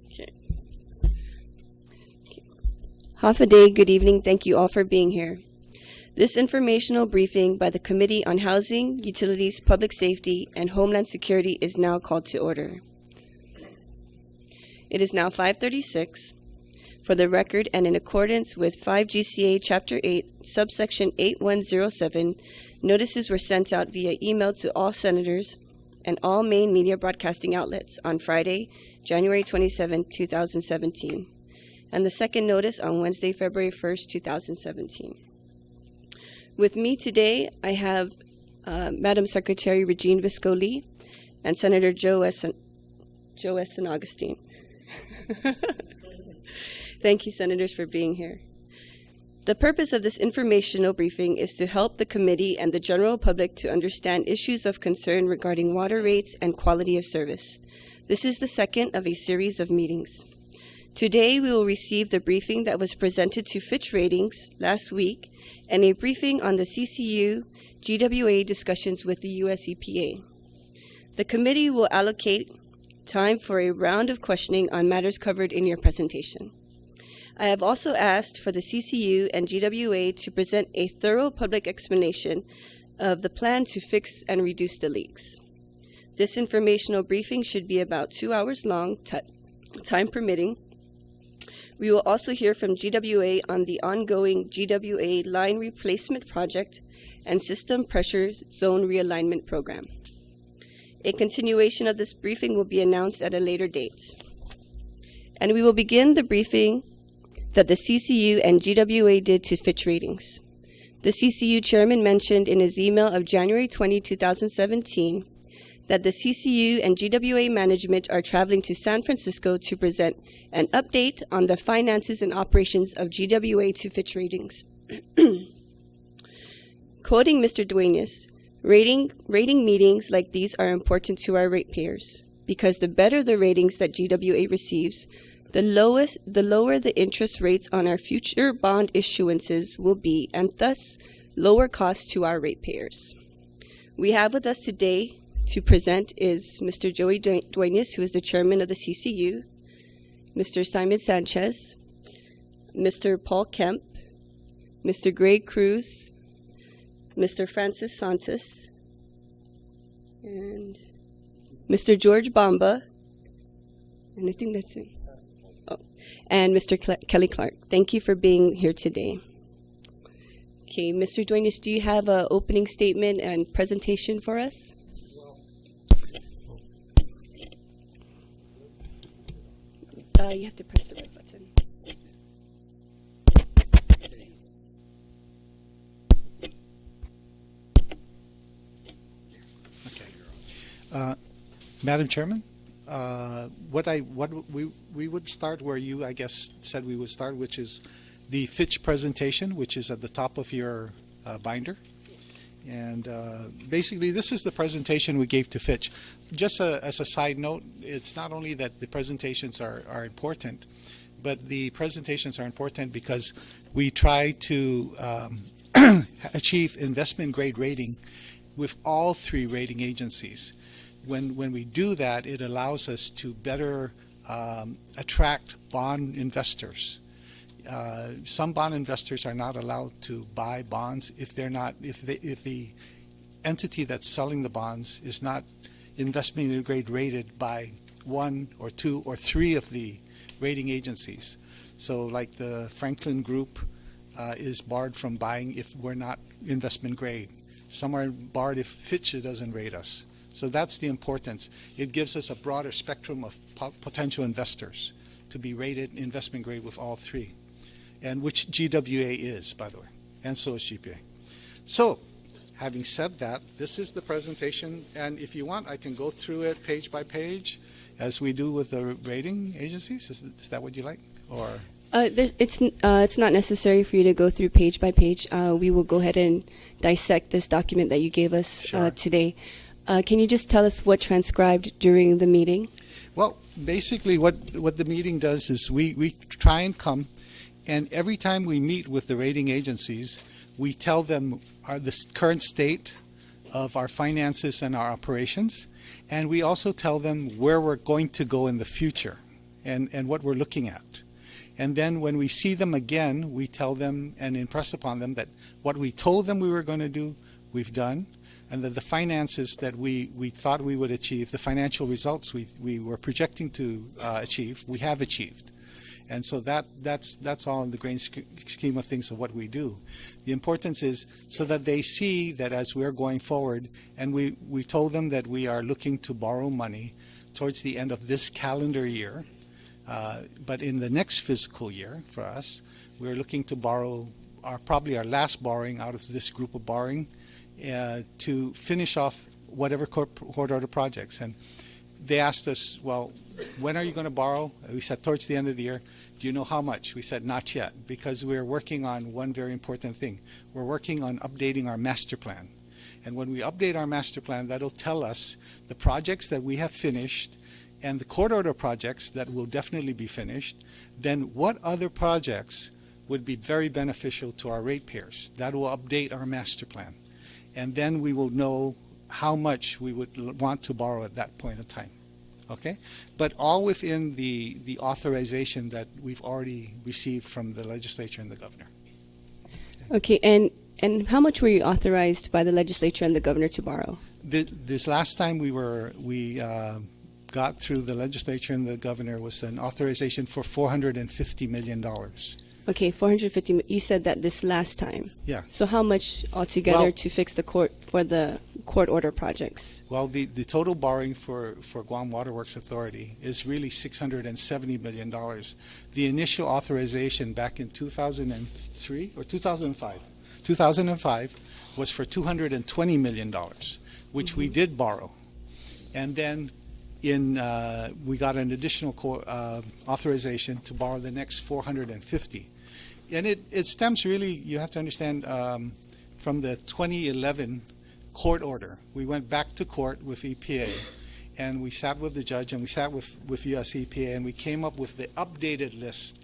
Sure. Half a day, good evening. Thank you all for being here. This informational briefing by the Committee on Housing, Utilities, Public Safety, and Homeland Security is now called to order. It is now 5:36. For the record and in accordance with 5 GCA Chapter 8, subsection 8107, notices were sent out via email to all senators and all main media broadcasting outlets on Friday, January 27, 2017, and the second notice on Wednesday, February 1st, 2017. With me today, I have Madam Secretary Regine Visco-Lee and Senator Joe S. San Augustine. Thank you, Senators, for being here. The purpose of this informational briefing is to help the committee and the general public to understand issues of concern regarding water rates and quality of service. This is the second of a series of meetings. Today, we will receive the briefing that was presented to Fitch Ratings last week and a briefing on the CCU GWA discussions with the U.S. EPA. The committee will allocate time for a round of questioning on matters covered in your presentation. I have also asked for the CCU and GWA to present a thorough public explanation of the plan to fix and reduce the leaks. This informational briefing should be about 2 hours long, time permitting. We will also hear from GWA on the ongoing GWA line replacement project and system pressure zone realignment program. A continuation of this briefing will be announced at a later date. And we will begin the briefing that the CCU and GWA did to Fitch Ratings. The CCU chairman mentioned in his email of January 20, 2017, that the CCU and GWA management are traveling to San Francisco to present an update on the finances and operations of GWA to Fitch Ratings. Quoting Mr. Duenas, rating meetings like these are important to our ratepayers because the better the ratings that GWA receives, the lower the interest rates on our future bond issuances will be, and thus lower costs to our ratepayers. We have with us today to present is Mr. Joey Duenas, who is the chairman of the CCU, Mr. Simon Sanchez, Mr. Paul Kemp, Mr. Greg Cruz, Mr. Francis Santos, and Mr. George Bamba, and I think that's it. Oh, and Mr. Kelly Clark. Thank you for being here today. Okay, Mr. Duenas, do you have an opening statement and presentation for us? You have to press the red button. Okay. Madam Chairman, we would start where you, I guess, said we would start, which is the Fitch presentation, which is at the top of your binder. And basically, this is the presentation we gave to Fitch. Just as a side note, it's not only that the presentations are important, but the presentations are important because we try to achieve investment grade rating with all three rating agencies. When we do that, it allows us to better attract bond investors. Some bond investors are not allowed to buy bonds if the entity that's selling the bonds is not investment grade rated by 1 or 2 or 3 of the rating agencies. So like the Franklin Group is barred from buying if we're not investment grade. Some are barred if Fitch doesn't rate us. So that's the importance. It gives us a broader spectrum of potential investors to be rated investment grade with all three, and which GWA is, by the way, and so is GPA. So, having said that, this is the presentation, and if you want, I can go through it page by page, as we do with the rating agencies. Is that what you like, or? It's not necessary for you to go through page by page. We will go ahead and dissect this document that you gave us today. Can you just tell us what transcribed during the meeting? Well, basically what the meeting does is we try and come, and every time we meet with the rating agencies, we tell them the current state of our finances and our operations, and we also tell them where we're going to go in the future and what we're looking at. And then when we see them again, we tell them and impress upon them that what we told them we were going to do, we've done, and that the finances that we thought we would achieve, the financial results we were projecting to achieve, we have achieved. And so that's all in the grand scheme of things of what we do. The importance is so that they see that as we're going forward, and we told them that we are looking to borrow money towards the end of this calendar year, but in the next fiscal year for us, we're looking to borrow probably our last borrowing out of this group of borrowing to finish off whatever court order projects. And they asked us, well, when are you going to borrow? We said towards the end of the year. Do you know how much? We said not yet, because we're working on one very important thing. We're working on updating our master plan. And when we update our master plan, that'll tell us the projects that we have finished and the court order projects that will definitely be finished. Then what other projects would be very beneficial to our ratepayers? That will update our master plan. And then we will know how much we would want to borrow at that point in time. Okay? But all within the authorization that we've already received from the legislature and the governor. Okay, and how much were you authorized by the legislature and the governor to borrow? This last time we got through the legislature and the governor was an authorization for $450 million. Okay, 450. You said that this last time. Yeah. So how much altogether to fix the court order projects? Well, the total borrowing for Guam Waterworks Authority is really $670 million. The initial authorization back in 2003 or 2005, 2005 was for $220 million, which we did borrow. And then we got an additional authorization to borrow the next 450. And it stems really, you have to understand, from the 2011 court order. We went back to court with EPA, and we sat with the judge, and we sat with US EPA, and we came up with the updated list.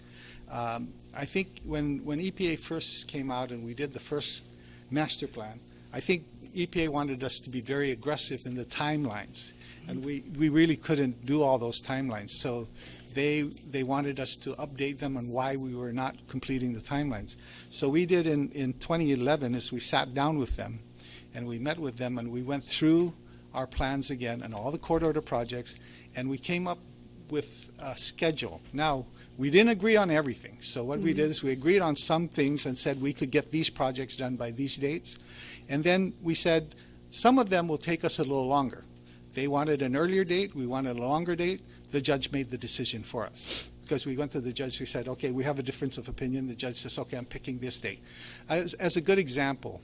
I think when EPA first came out and we did the first master plan, I think EPA wanted us to be very aggressive in the timelines, and we really couldn't do all those timelines. So they wanted us to update them on why we were not completing the timelines. So we did in 2011 is we sat down with them and we met with them and we went through our plans again and all the court order projects, and we came up with a schedule. Now, we didn't agree on everything. So what we did is we agreed on some things and said we could get these projects done by these dates. And then we said some of them will take us a little longer. They wanted an earlier date, we wanted a longer date. The judge made the decision for us. Because we went to the judge, we said, okay, we have a difference of opinion. The judge says, okay, I'm picking this date. As a good example,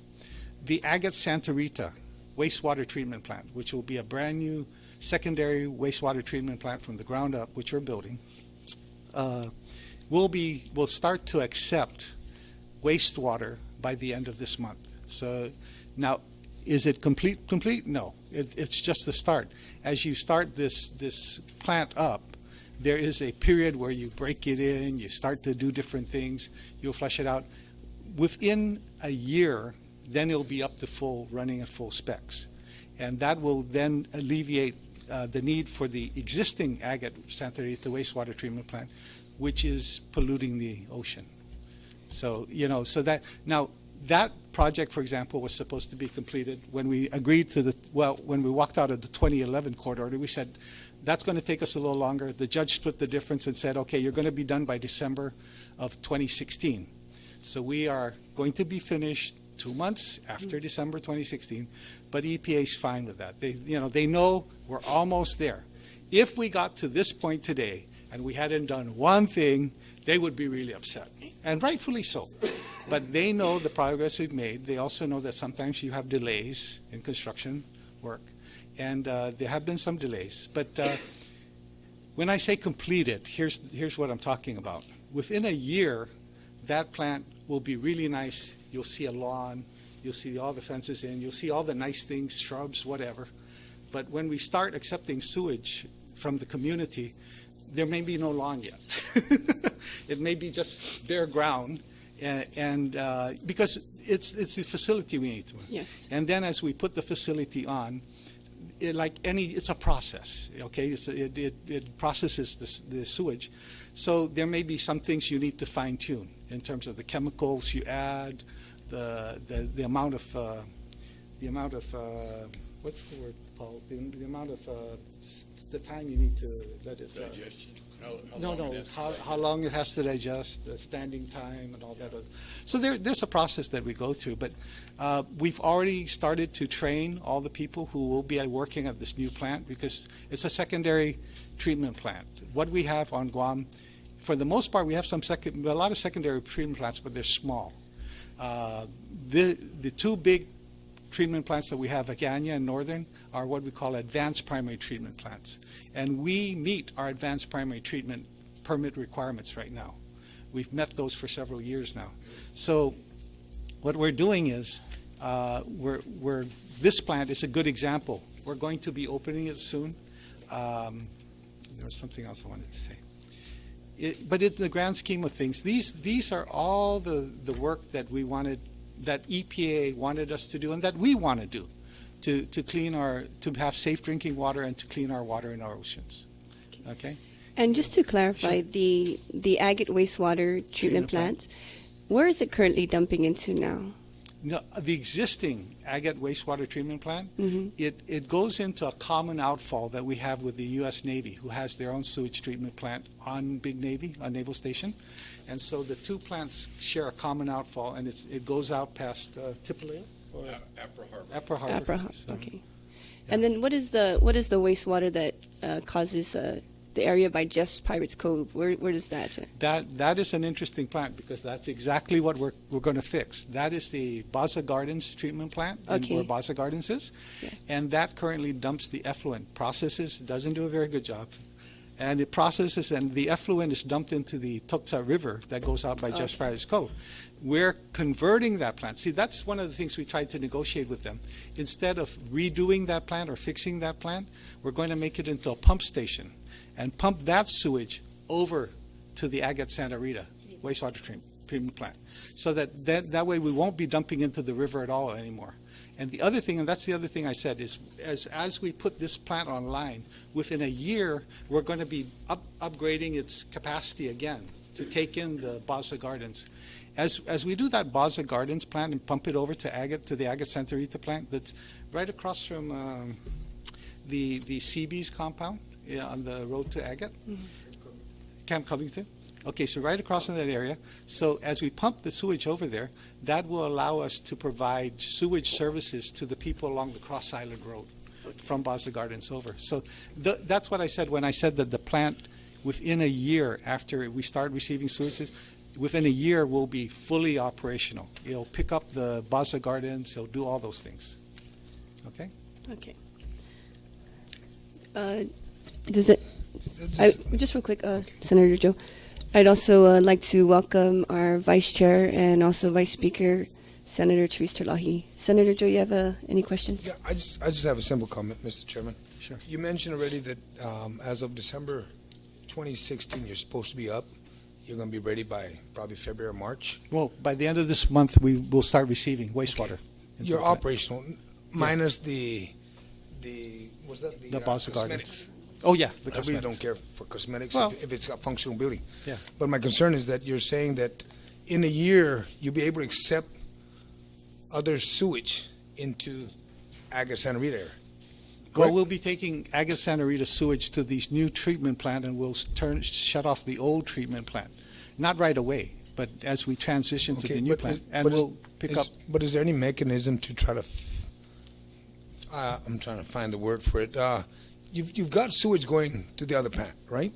the Agate Santa Rita wastewater treatment plant, which will be a brand new secondary wastewater treatment plant from the ground up, which we're building, will start to accept wastewater by the end of this month. So now, is it complete? No, it's just the start. As you start this plant up, there is a period where you break it in, you start to do different things, you'll flush it out. Within a year, then it'll be up to running at full specs. And that will then alleviate the need for the existing Agate Santa Rita wastewater treatment plant, which is polluting the ocean. So, that project, for example, was supposed to be completed when we agreed to when we walked out of the 2011 court order. We said, that's going to take us a little longer. The judge split the difference and said, okay, you're going to be done by December of 2016. So we are going to be finished 2 months after December 2016, but EPA is fine with that. They know we're almost there. If we got to this point today and we hadn't done one thing, they would be really upset, and rightfully so. But they know the progress we've made. They also know that sometimes you have delays in construction work, and there have been some delays. But when I say completed, here's what I'm talking about. Within a year, that plant will be really nice. You'll see a lawn. You'll see all the fences in. You'll see all the nice things, shrubs, whatever. But when we start accepting sewage from the community, there may be no lawn yet. It may be just bare ground. And because It's the facility we need to. Yes. And then as we put the facility on, it's a process. Okay, it processes the sewage. So there may be some things you need to fine tune in terms of the chemicals you add, the amount of what's the word, Paul? The amount of the time you need to let it Digestion. how long it has to digest, the standing time, and all that. So there's a process that we go through, but we've already started to train all the people who will be working at this new plant because it's a secondary treatment plant. What we have on Guam, for the most part, we have a lot of secondary treatment plants, but they're small. The two big treatment plants that we have, Agana and Northern, are what we call advanced primary treatment plants. And we meet our advanced primary treatment permit requirements right now. We've met those for several years now. So what we're doing is, this plant is a good example. We're going to be opening it soon. There was something else I wanted to say. But in the grand scheme of things, these are all the work that we wanted, that EPA wanted us to do and that we want to do to have safe drinking water and to clean our water in our oceans. Okay? And just to clarify, Sure. the agate wastewater treatment plant, where is it currently dumping into now? No, the existing agate wastewater treatment plant, Mhm. it goes into a common outfall that we have with the U.S. Navy, who has their own sewage treatment plant on Big Navy, on Naval Station. And so the two plants share a common outfall, and it goes out past Tipalea? Or Upper Harbor. Upper Harbor, So, okay. yeah. And then what is the wastewater that causes the area by Jeff's Pirates Cove? Where does that? That is an interesting plant because that's exactly what we're going to fix. That is the Baza Gardens treatment plant, Okay. where Baza Gardens is. Yeah. And that currently dumps the effluent, processes, doesn't do a very good job. And it processes, and the effluent is dumped into the Tokta River that goes out by Jeff's Pirates Cove. We're converting that plant. See, that's one of the things we tried to negotiate with them. Instead of redoing that plant or fixing that plant, we're going to make it into a pump station and pump that sewage over to the Agate Santa Rita wastewater treatment plant. So that way we won't be dumping into the river at all anymore. And the other thing, and that's the other thing I said, is as we put this plant online, within a year, we're going to be upgrading its capacity again to take in the Baza Gardens. As we do that Baza Gardens plant and pump it over to the Agate Santa Rita plant that's right across from the CB's compound on the road to Agate, Camp Covington. Okay, so right across in that area. So as we pump the sewage over there, that will allow us to provide sewage services to the people along the Cross Island Road from Baza Gardens over. So that's what I said when I said that the plant, within a year after we start receiving sewages, within a year will be fully operational. It'll pick up the Baza Gardens, it'll do all those things. Okay? Okay. Just real quick, Senator Joe, I'd also like to welcome our Vice Chair and also Vice Speaker, Senator Therese Terlahi. Senator Joe, you have any questions? Yeah, I just have a simple comment, Mr. Chairman. Sure. You mentioned already that as of December 2016, you're supposed to be up. You're going to be ready by probably February or March. Well, by the end of this month, we will start receiving wastewater. Okay. into You're the plant. operational, minus the was that The Baza cosmetics? Gardens. Oh, yeah, the I really cosmetics. don't care for cosmetics Well- if it's a functional building. Yeah. But my concern is that you're saying that in a year, you'll be able to accept other sewage into Agate Santa Rita area. Well, Correct? we'll be taking Agate Santa Rita sewage to these new treatment plant, and we'll shut off the old treatment plant. Not right away, but as we transition to Okay, the new but plant, is- and but we'll pick up. But is there any mechanism to try to? I'm trying to find the word for it. You've got sewage going to the other plant, right?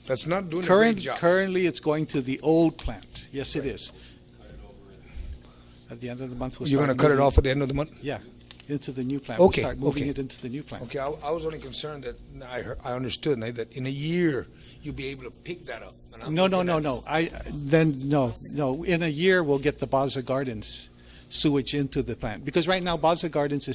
That's not doing a great job. Currently, it's going to the old plant. Yes, it is. At the end of the month, we'll You're start going to cut it moving off at the end of the month? into the new plant. Okay, We'll start moving okay. it into the new plant. Okay, I was only concerned that I understood that in a year you'll be able to pick that up. And I'm No. looking at- No. In a year, we'll get the Baza Gardens sewage into the plant. Because right now, Baza Gardens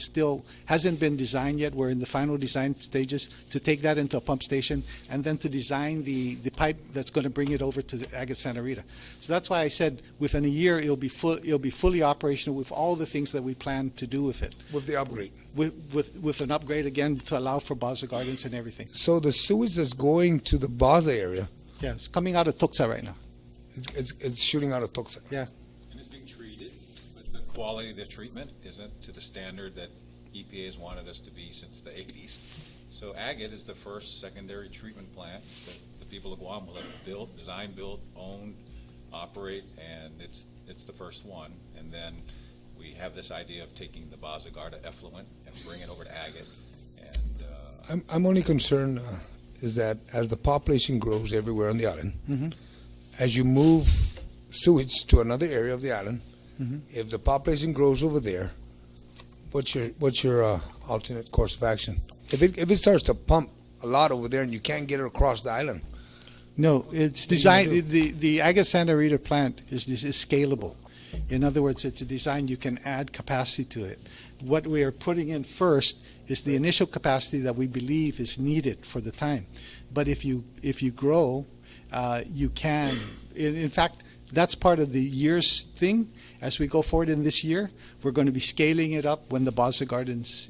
hasn't been designed yet. We're in the final design stages to take that into a pump station and then to design the pipe that's going to bring it over to the Agate Santa Rita. So that's why I said within a year it'll be fully operational with all the things that we plan to do with it. With the upgrade. With an upgrade again to allow for Baza Gardens and everything. So the sewage that's going to the Baza area, Yeah, it's coming out of Tuxtla right now. it's shooting out of Tuxtla. And it's being treated, but the quality of the treatment isn't to the standard that EPA has wanted us to be since the 80s. So Agate is the first secondary treatment plant that the people of Guam will have built, designed, built, owned, operate, and it's the first one. And then we have this idea of taking the Baza Garda effluent and bring it over to Agate. And I'm only concerned is that as the population grows everywhere on the island, Mhm. as you move sewage to another area of the island, Mhm. if the population grows over there, what's your alternate course of action? If it starts to pump a lot over there and you can't get it across the island, No, it's What are you designed. The Agate Santa Rita plant is scalable. In other words, it's a design you can add capacity to it. What we are putting in first is the initial capacity that we believe is needed for the time. But if you grow, you can. In fact, that's part of the year's thing. As we go forward in this year, we're going to be scaling it up when the Baza Gardens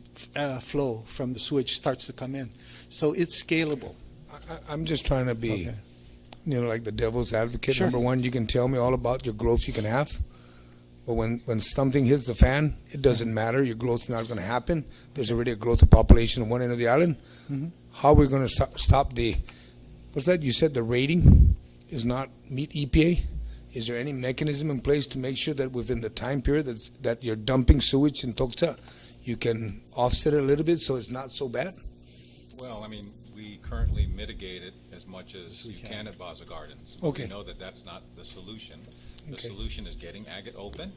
flow from the sewage starts to come in. So it's scalable. I'm just trying to be, Okay. like the devil's advocate. Sure. Number one, you can tell me all about your growth you can have, but when something hits the fan, it doesn't matter. Your growth's not going to happen. There's already a growth of population on one end of the island. Mhm. How are we going to stop the? What's that? You said the rating is not meet EPA. Is there any mechanism in place to make sure that within the time period that you're dumping sewage in Tuxtla, you can offset it a little bit so it's not so bad? well, I mean, we currently mitigate it as much as We you can. can at Baza Gardens. Okay. We know that that's not the solution. The Okay. solution is getting Agate open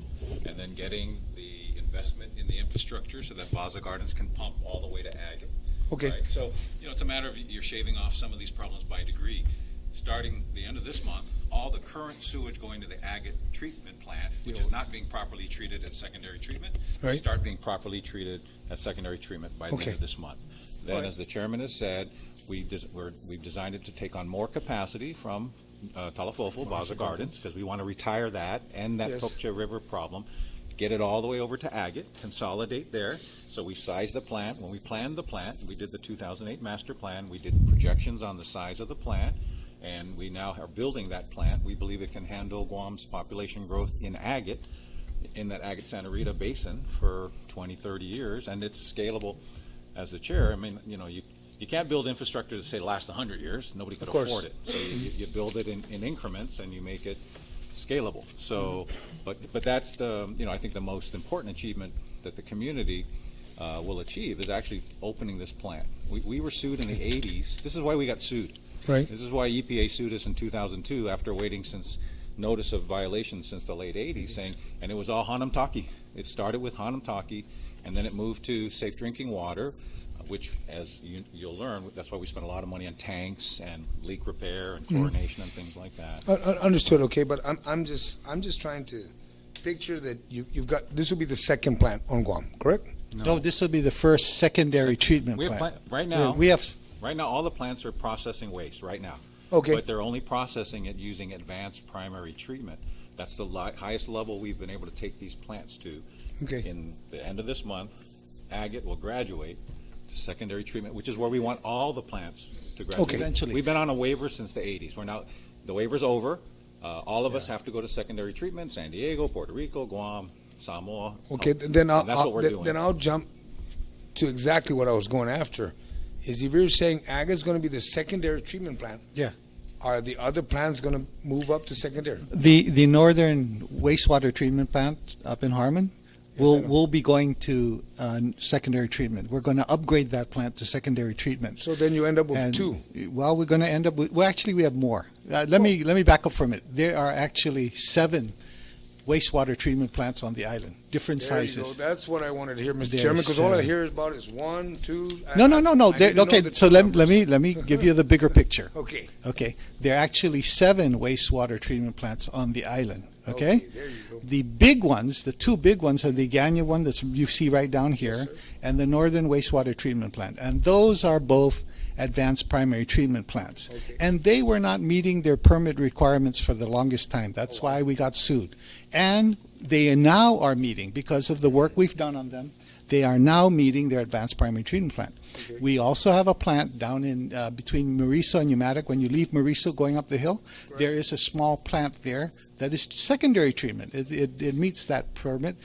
and then getting the investment in the infrastructure so that Baza Gardens can pump all the way to Agate. Okay. Right? So, it's a matter of you're shaving off some of these problems by degree. Starting the end of this month, all the current sewage going to the Agate treatment plant, which is not being properly treated at secondary treatment, will Right. start being properly treated at secondary treatment by the Okay. end of this month. Then, Right. as the chairman has said, we've designed it to take on more capacity from Talafofo, Baza Gardens, because we want to retire that and that Yes. Tokcha River problem, get it all the way over to Agate, consolidate there. So we sized the plant. When we planned the plant, we did the 2008 master plan, we did projections on the size of the plant, and we now are building that plant. We believe it can handle Guam's population growth in Agate, in that Agate Santa Rita basin for 20, 30 years, and it's scalable. As the chair, I mean, you can't build infrastructure to say last 100 years. Nobody could Of course. afford it. So you build it in increments and you make it scalable. So, but that's I think the most important achievement that the community will achieve is actually opening this plant. We were sued in the 80s. This is why we got sued. Right. This is why EPA sued us in 2002 after waiting since notice of violation since the late 80s, saying, and it was all Hanamtaki. It started with Hanamtaki, and then it moved to safe drinking water, which, as you'll learn, that's why we spent a lot of money on tanks and leak repair and chlorination and things like that. Understood. Okay, but I'm just trying to picture that you've got this will be the second plant on Guam, correct? No, this will be the first secondary treatment We have plant. right now. We have Right now, all the plants are processing waste right now. Okay. But they're only processing it using advanced primary treatment. That's the highest level we've been able to take these plants to. Okay. In the end of this month, Agate will graduate to secondary treatment, which is where we want all the plants to graduate. Okay. Eventually. We've been on a waiver since the 80s. The waiver's over. All of us have to go to secondary treatment, San Diego, Puerto Rico, Guam, Samoa. Okay, then And that's what we're doing. then I'll jump to exactly what I was going after. Is if you're saying Agate's going to be the secondary treatment plant, Yeah. are the other plants going to move up to secondary? The northern wastewater treatment plant up in Harmon Yes, I know. will be going to secondary treatment. We're going to upgrade that plant to secondary treatment. So then you end up with And, two. Well, we're going to end up with. Well, actually, we have more. Let me back up from it. There are actually 7 wastewater treatment plants on the island, different There you go. sizes. That's what I wanted to hear, Mr. There's, Chairman, because all I hear about is 1, 2. No. I need to know Okay, the so two let numbers. me give you the bigger picture. Okay. Okay, there are actually 7 wastewater treatment plants on the island. Okay? There you go. The big ones, the two big ones, are the Agana one that you see right down here, Yes, sir. and the Northern Wastewater Treatment Plant. And those are both advanced primary treatment plants. Okay. And they were not meeting their permit requirements for the longest time. That's why we got sued. And they now are meeting, because of the work we've done on them, they are now meeting their advanced primary treatment plant. Okay. We also have a plant down in between Mariso and Umatic. When you leave Mariso going up the hill, Right. there is a small plant there that is secondary treatment. It meets that permit,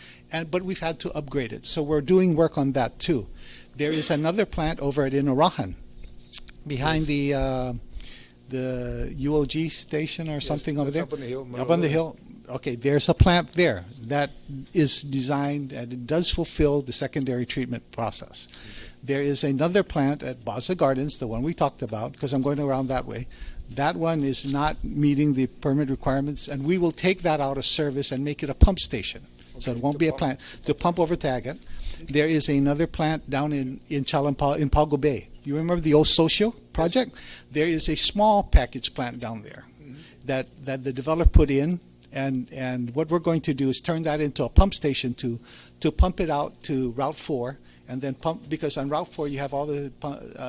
but we've had to upgrade it. So we're doing work on that too. There is another plant over at Inarajan, behind the UOG station or Yes, something over that's there. Up on the hill. Up on the hill. Okay, there's a plant there that is designed and it does fulfill the secondary treatment process. There is another plant at Baza Gardens, the one we talked about, because I'm going around that way. That one is not meeting the permit requirements, and we will take that out of service and make it a pump station. So it won't be a plant to pump over to Agate. There is another plant down in Chalampa, in Pago Bay. You remember the old Socio project? There is a small package plant down there that the developer put in, and what we're going to do is turn that into a pump station to pump it out to Route 4, and then pump, because on Route 4 you have all the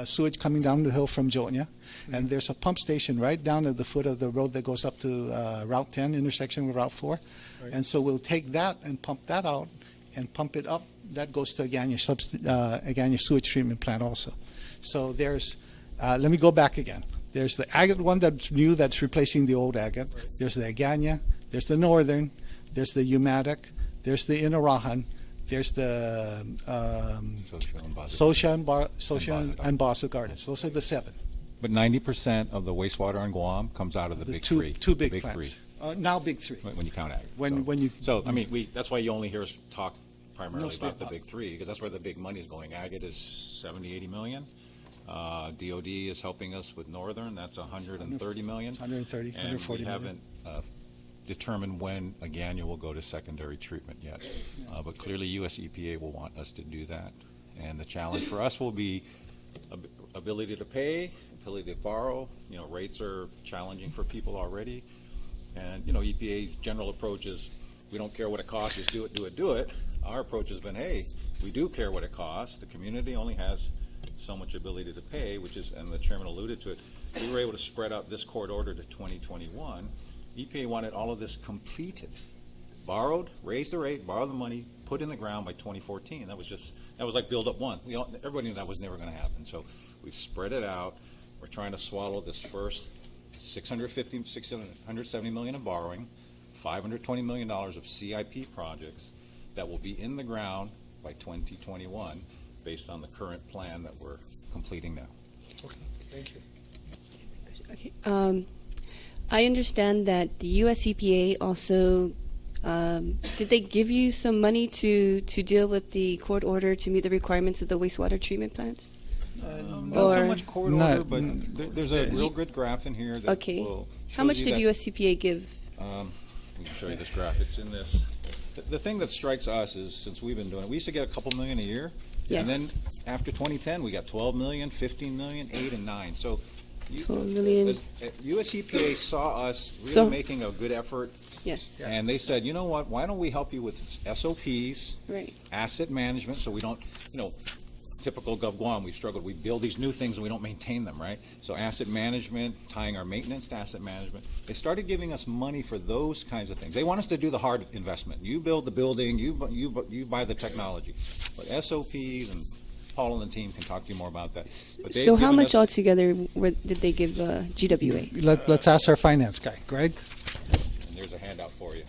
sewage coming down the hill from Jonia, and there's a pump station right down at the foot of the road that goes up to Route 10 intersection with Route 4. Right. And so we'll take that and pump that out and pump it up. That goes to Agana sewage treatment plant also. So there's, let me go back again. There's the Agate one that's new, that's replacing the old Agate. There's the Agana, there's the Northern, there's the Umatic, there's the Inarajan, there's the Socia and Baza Gardens. Those are the 7. But 90% of the wastewater on Guam comes out of the The big two, three. two the big plants. Now big 3. When you count Agate. When you So, I mean, that's why you only hear us talk primarily Mostly about the about- big 3, because that's where the big money is going. Agate is 70, 80 million. DOD is helping us with Northern, that's 130 million. 130, And 140 we million. haven't determined when Agana will go to secondary treatment yet. But clearly US EPA will want us to do that. And the challenge for us will be ability to pay, ability to borrow. You know, rates are challenging for people already. And, you know, EPA's general approach is, we don't care what it costs, just do it, do it, do it. Our approach has been, hey, we do care what it costs. The community only has so much ability to pay, which is, and the chairman alluded to it, we were able to spread out this court order to 2021. EPA wanted all of this completed, borrowed, raised the rate, borrow the money, put in the ground by 2014. That was like Buildup 1. Everybody knew that was never going to happen. So we've spread it out. We're trying to swallow this first $670 million of borrowing, $520 million of CIP projects that will be in the ground by 2021 based on the current plan that we're completing now. Thank you. Okay. I understand that the US EPA also, did they give you some money to deal with the court order to meet the requirements of the wastewater treatment plants? Not so Or- much court Not- order, but there's a real good graph in here that Okay. will How shows much you did that- US EPA give? We can show you this graph. It's in this. The thing that strikes us is, since we've been doing it, we used to get a couple million a year. Yes. And then after 2010, we got 12 million, 15 million, 8 and 9. So 12 million. US EPA saw us really So- making a good effort, Yes. and they said, you know what, why don't we help you with SOPs, Right. asset management, so we don't, you know, typical GovGuam, we struggled. We build these new things and we don't maintain them, right? So asset management, tying our maintenance to asset management. They started giving us money for those kinds of things. They want us to do the hard investment. You build the building, you buy the technology. But SOPs, and Paul and the team can talk to you more about that. But they've So how given much us- altogether did they give GWA? Let's ask our finance guy. Greg? And there's a handout for you.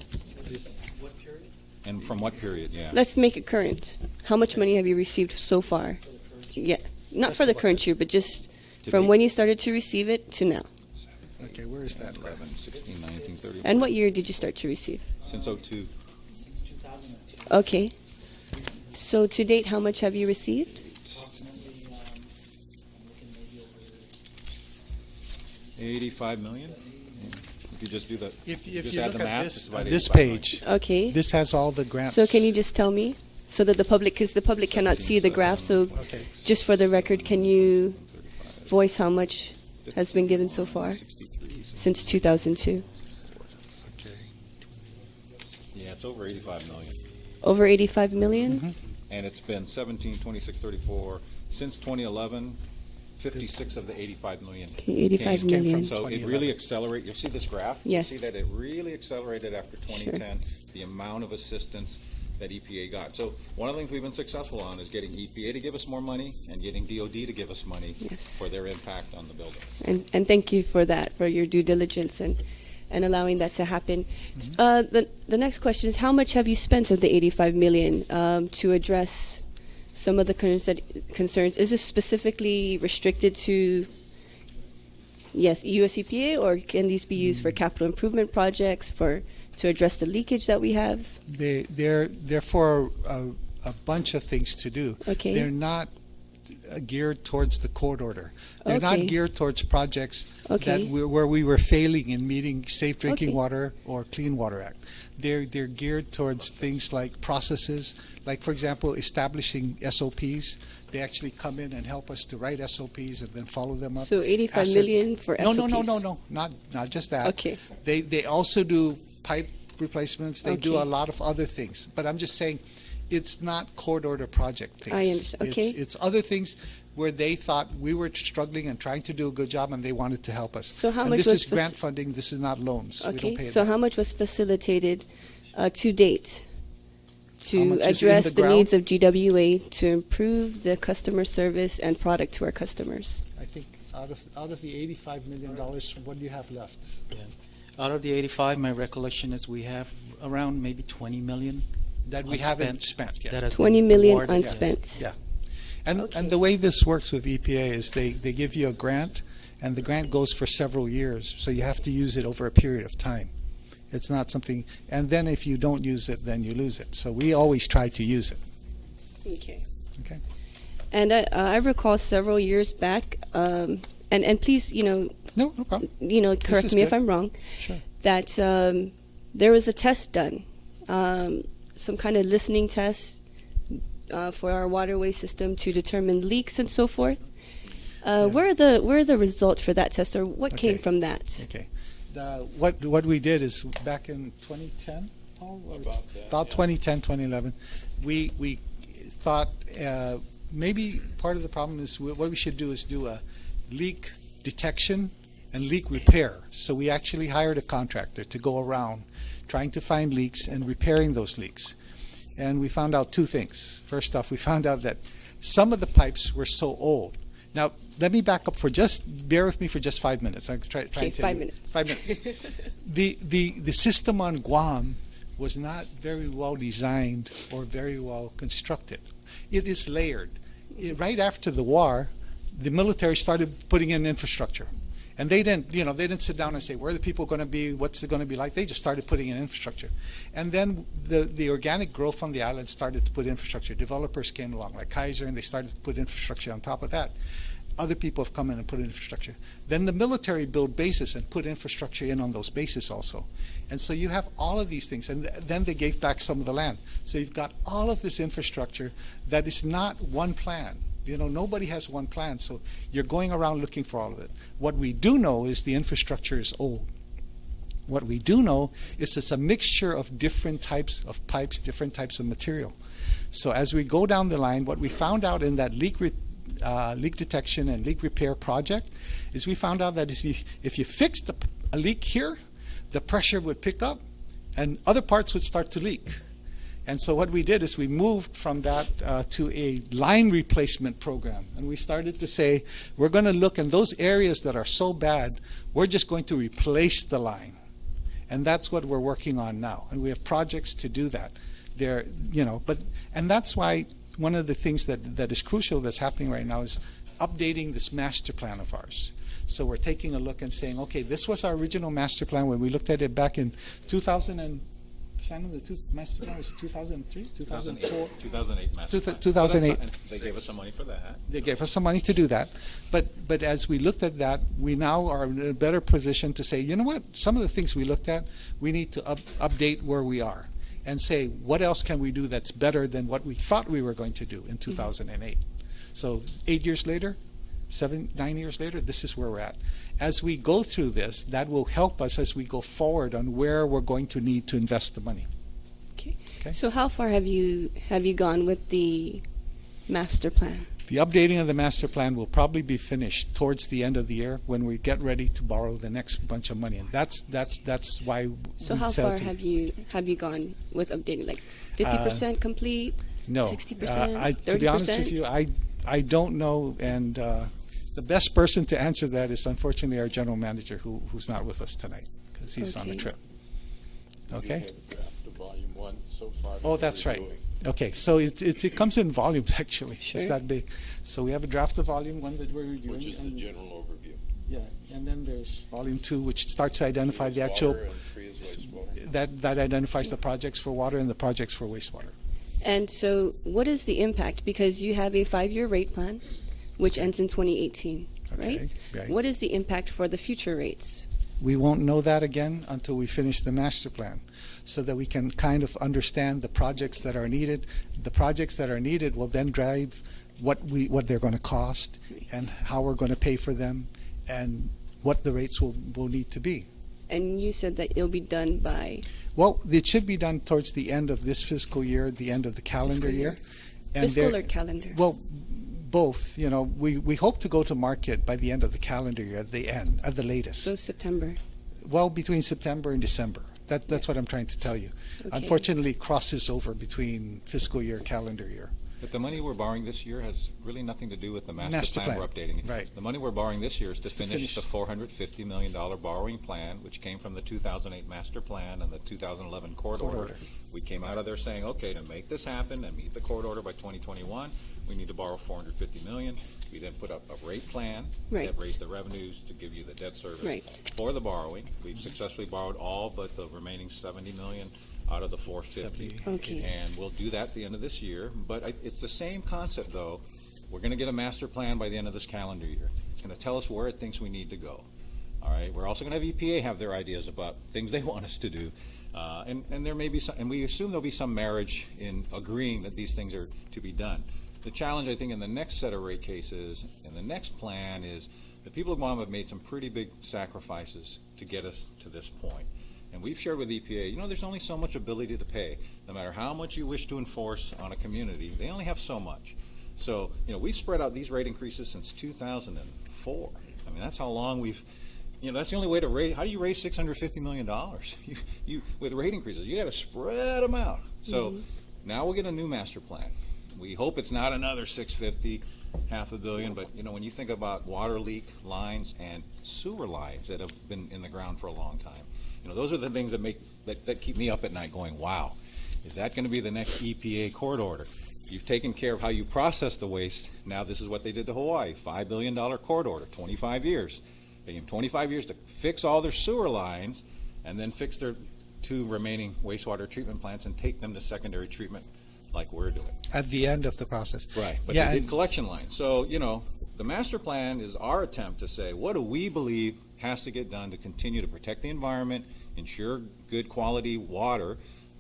And from what period, yeah. Let's make it current. How much money have you received so far? Yeah, not for the current year, but just To from date. when you started to receive it to now. Okay, where is that? 11, 16, 19, 30. And what year did you start to receive? Since 02. Since 2002, Okay. So to date, how much have you received? approximately, I'm looking maybe over 85 million? If you just do the, If just you add look the at math, this, it's about this 85 million. page, Okay. this has all the grants. So can you just tell me, so that the public, because the public cannot see the graph, so Okay. just for the record, can you voice how much has been given so far 63, so since 2002? Okay. it's over 85 million. Over 85 million? Mm-hmm. And it's been 17, 26, 34, since 2011, 56 of the 85 million. Okay, 85 came from million. So it 2011. really accelerated. You'll see this graph. Yes. You'll see that it really accelerated after 2010, the amount of assistance that EPA got. So one of the things we've been successful on is getting EPA to give us more money and getting DOD to give us money Yes. for their impact on the buildup. And thank you for that, for your due diligence and allowing that to happen. The next question is, how much have you spent of the 85 million to address some of the concerns? Is this specifically restricted to, yes, US EPA, or can these be used for capital improvement projects to address the leakage that we have? They're for a bunch of things to do. Okay. They're not geared towards the court order. They're not Okay. geared towards projects Okay. where we were failing in meeting Safe Drinking Okay. Water or Clean Water Act. They're geared towards things like processes, like, for example, establishing SOPs. They actually come in and help us to write SOPs and then follow them up. So 85 Asset- million for No, SOPs? not just that. Okay. They also do pipe replacements. They do Okay. a lot of other things. But I'm just saying, it's not court order project things. I understand. Okay. It's other things where they thought we were struggling and trying to do a good job, and they wanted to help us. So how and much this was is grant funding. This is not loans. We Okay, don't pay so that. how much was facilitated to date How to much is in address the the ground? needs of GWA to improve the customer service and product to our customers? I think out of the $85 million, what do you have left? Out of the 85, my recollection is we have around maybe 20 million That we unspent haven't spent yet. that has 20 been million awarded, yes. unspent. Yeah. And Okay. the way this works with EPA is they give you a grant, and the grant goes for several years, so you have to use it over a period of time. It's not something, and then if you don't use it, then you lose it. So we always try to use it. Okay. Okay. And I recall several years back, and please, No problem. correct is me if good. I'm wrong, Sure. that there was a test done, some kind of listening test for our waterway system to determine leaks and so forth. Where are the results for that test, or what came Okay. from that? Okay. What we did is back in 2010, Paul? About 2010, 2011, we thought maybe part of the problem is what we should do is do a leak detection and leak repair. So we actually hired a contractor to go around trying to find leaks and repairing those leaks. And we found out two things. First off, we found out that some of the pipes were so old. Now, let me back up bear with me for just 5 minutes. I'm trying Okay, to 5 minutes. 5 minutes. The system on Guam was not very well designed or very well constructed. It is layered. Right after the war, the military started putting in infrastructure. And they didn't sit down and say, where are the people going to be? What's it going to be like? They just started putting in infrastructure. And then the organic growth on the island started to put infrastructure. Developers came along, like Kaiser, and they started to put infrastructure on top of that. Other people have come in and put in infrastructure. Then the military built bases and put infrastructure in on those bases also. And so you have all of these things. And then they gave back some of the land. So you've got all of this infrastructure that is not one plan. Nobody has one plan, so you're going around looking for all of it. What we do know is the infrastructure is old. What we do know is it's a mixture of different types of pipes, different types of material. So as we go down the line, what we found out in that leak detection and leak repair project is we found out that if you fixed a leak here, the pressure would pick up and other parts would start to leak. And so what we did is we moved from that to a line replacement program. And we started to say, we're going to look in those areas that are so bad, we're just going to replace the line. And that's what we're working on now. And we have projects to do that. And that's why one of the things that is crucial that's happening right now is updating this master plan of ours. So we're taking a look and saying, okay, this was our original master plan when we looked at it back in 2000 and Simon, the master plan was 2003, 2004? 2008 master plan. 2008. They gave us some money for that. They gave us some money to do that. But as we looked at that, we now are in a better position to say, you know what, some of the things we looked at, we need to update where we are and say, what else can we do that's better than what we thought we were going to do in 2008? So 8 years later, 9 years later, this is where we're at. As we go through this, that will help us as we go forward on where we're going to need to invest the money. Okay. So how far have you gone with the master plan? The updating of the master plan will probably be finished towards the end of the year when we get ready to borrow the next bunch of money, and that's why. So we how said far to- have you gone with updating? Like 50% complete? No, 60%? to be honest 30%? with you, I don't know, and the best person to answer that is unfortunately our general manager, who's not with us tonight because he's on a Okay. trip. We Okay. have a draft of volume 1 so far. Oh, that that's we're right. doing. Okay, so it comes in volumes actually. Sure. It's that big. So we have a draft of volume 1 that we're reviewing. Which is the and- general overview. Yeah, and then there's volume 2, which starts to identify the actual Water and 3 is wastewater. that identifies the projects for water and the projects for wastewater. And so what is the impact? Because you have a 5-year rate plan, which ends in 2018, right? Okay, right. What is the impact for the future rates? We won't know that again until we finish the master plan, so that we can kind of understand the projects that are needed. The projects that are needed will then drive what they're going to cost and how we're going to pay for them and what the rates will need to be. And you said that it'll be done by Well, it should be done towards the end of this fiscal year, the end of the calendar Fiscal year. year. fiscal there- or calendar? Well, both. You know, we hope to go to market by the end of the calendar year, at the end, at the latest. So September. Well, between September and December. That's what I'm trying to tell you. Okay. Unfortunately, it crosses over between fiscal year, calendar year. But the money we're borrowing this year has really nothing to do with the master Master plan plan, we're updating. right. The money we're borrowing this year is to To finish finish. the $450 million borrowing plan, which came from the 2008 master plan and the 2011 court Court order. order. We came out of there saying, okay, to make this happen and meet the court order by 2021, we need to borrow $450 million. We then put up a rate plan Right. that raised the revenues to give you the debt service Right. for the borrowing. We've successfully borrowed all but the remaining $70 million out of the 450. 70. Okay. And we'll do that at the end of this year. But it's the same concept, though. We're going to get a master plan by the end of this calendar year. It's going to tell us where it thinks we need to go. All right. We're also going to have EPA have their ideas about things they want us to do. And there may be some, and we assume there'll be some marriage in agreeing that these things are to be done. The challenge, I think, in the next set of rate cases and the next plan is the people of Guam have made some pretty big sacrifices to get us to this point. And we've shared with EPA, there's only so much ability to pay. No matter how much you wish to enforce on a community, they only have so much. So, we've spread out these rate increases since 2004. I mean, that's how long we've, that's the only way to raise. How do you raise $650 million? You with rate increases, you got to spread them out. So now we'll get a new master plan. We hope it's not another 650, $500 million, but when you think about water leak lines and sewer lines that have been in the ground for a long time, those are the things that keep me up at night going, wow, is that going to be the next EPA court order? You've taken care of how you process the waste. Now this is what they did to Hawaii, $5 billion court order, 25 years. They gave them 25 years to fix all their sewer lines and then fix their 2 remaining wastewater treatment plants and take them to secondary treatment like we're doing. At the end of the process. Right, but Yeah, they did and- collection lines. So, the master plan is our attempt to say, what do we believe has to get done to continue to protect the environment, ensure good quality water,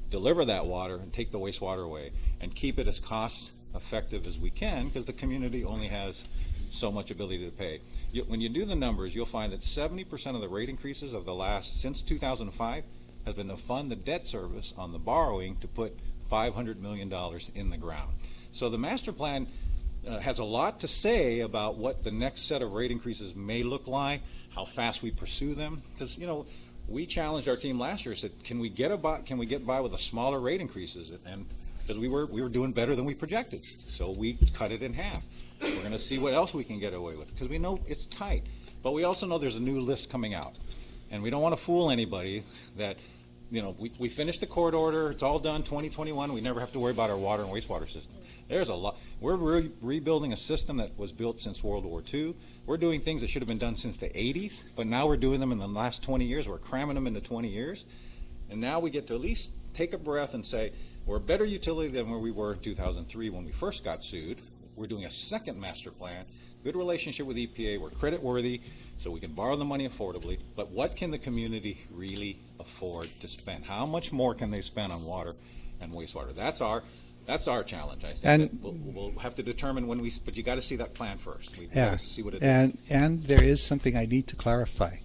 deliver that water, and take the wastewater away, and keep it as cost effective as we can, because the community only has so much ability to pay. When you do the numbers, you'll find that 70% of the rate increases of the last, since 2005, has been to fund the debt service on the borrowing to put $500 million in the ground. So the master plan has a lot to say about what the next set of rate increases may look like, how fast we pursue them. Because we challenged our team last year, said, can we get by with a smaller rate increases? And because we were doing better than we projected, so we cut it in half. We're going to see what else we can get away with, because we know it's tight. But we also know there's a new list coming out, and we don't want to fool anybody that. We finished the court order. It's all done 2021. We never have to worry about our water and wastewater system. There's a lot. We're rebuilding a system that was built since World War II. We're doing things that should have been done since the 80s, but now we're doing them in the last 20 years. We're cramming them into 20 years. And now we get to at least take a breath and say, we're a better utility than where we were in 2003 when we first got sued. We're doing a second master plan, good relationship with EPA. We're credit worthy, so we can borrow the money affordably. But what can the community really afford to spend? How much more can they spend on water and wastewater? That's our challenge, I think. And- we'll have to determine but you got to see that plan first. We've Yeah, got to see what it is. and there is something I need to clarify.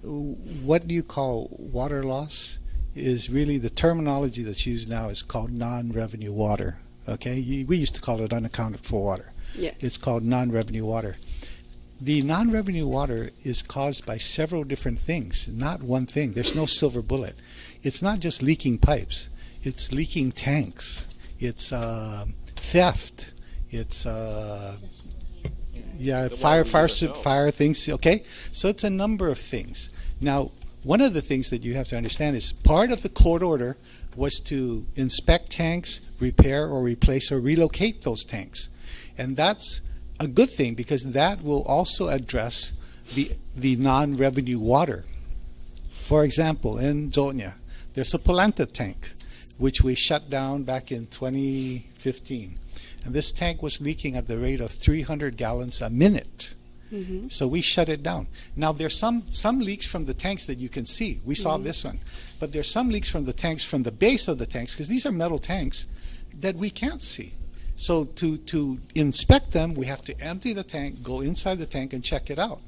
What do you call water loss is really the terminology that's used now is called non-revenue water. Okay, we used to call it unaccounted for water. Yes. It's called non-revenue water. The non-revenue water is caused by several different things, not one thing. There's no silver bullet. It's not just leaking pipes. It's leaking tanks. It's theft. It's fire things. Okay, so it's a number of things. Now, one of the things that you have to understand is part of the court order was to inspect tanks, repair or replace or relocate those tanks, and that's a good thing because that will also address the non-revenue water. For example, in Zonia, there's a Polenta tank, which we shut down back in 2015. And this tank was leaking at the rate of 300 gallons a minute. Mm-hmm. So we shut it down. Now, there's some leaks from the tanks that you can see. We saw this one. But there's some leaks from the tanks, from the base of the tanks, because these are metal tanks, that we can't see. So to inspect them, we have to empty the tank, go inside the tank, and check it out.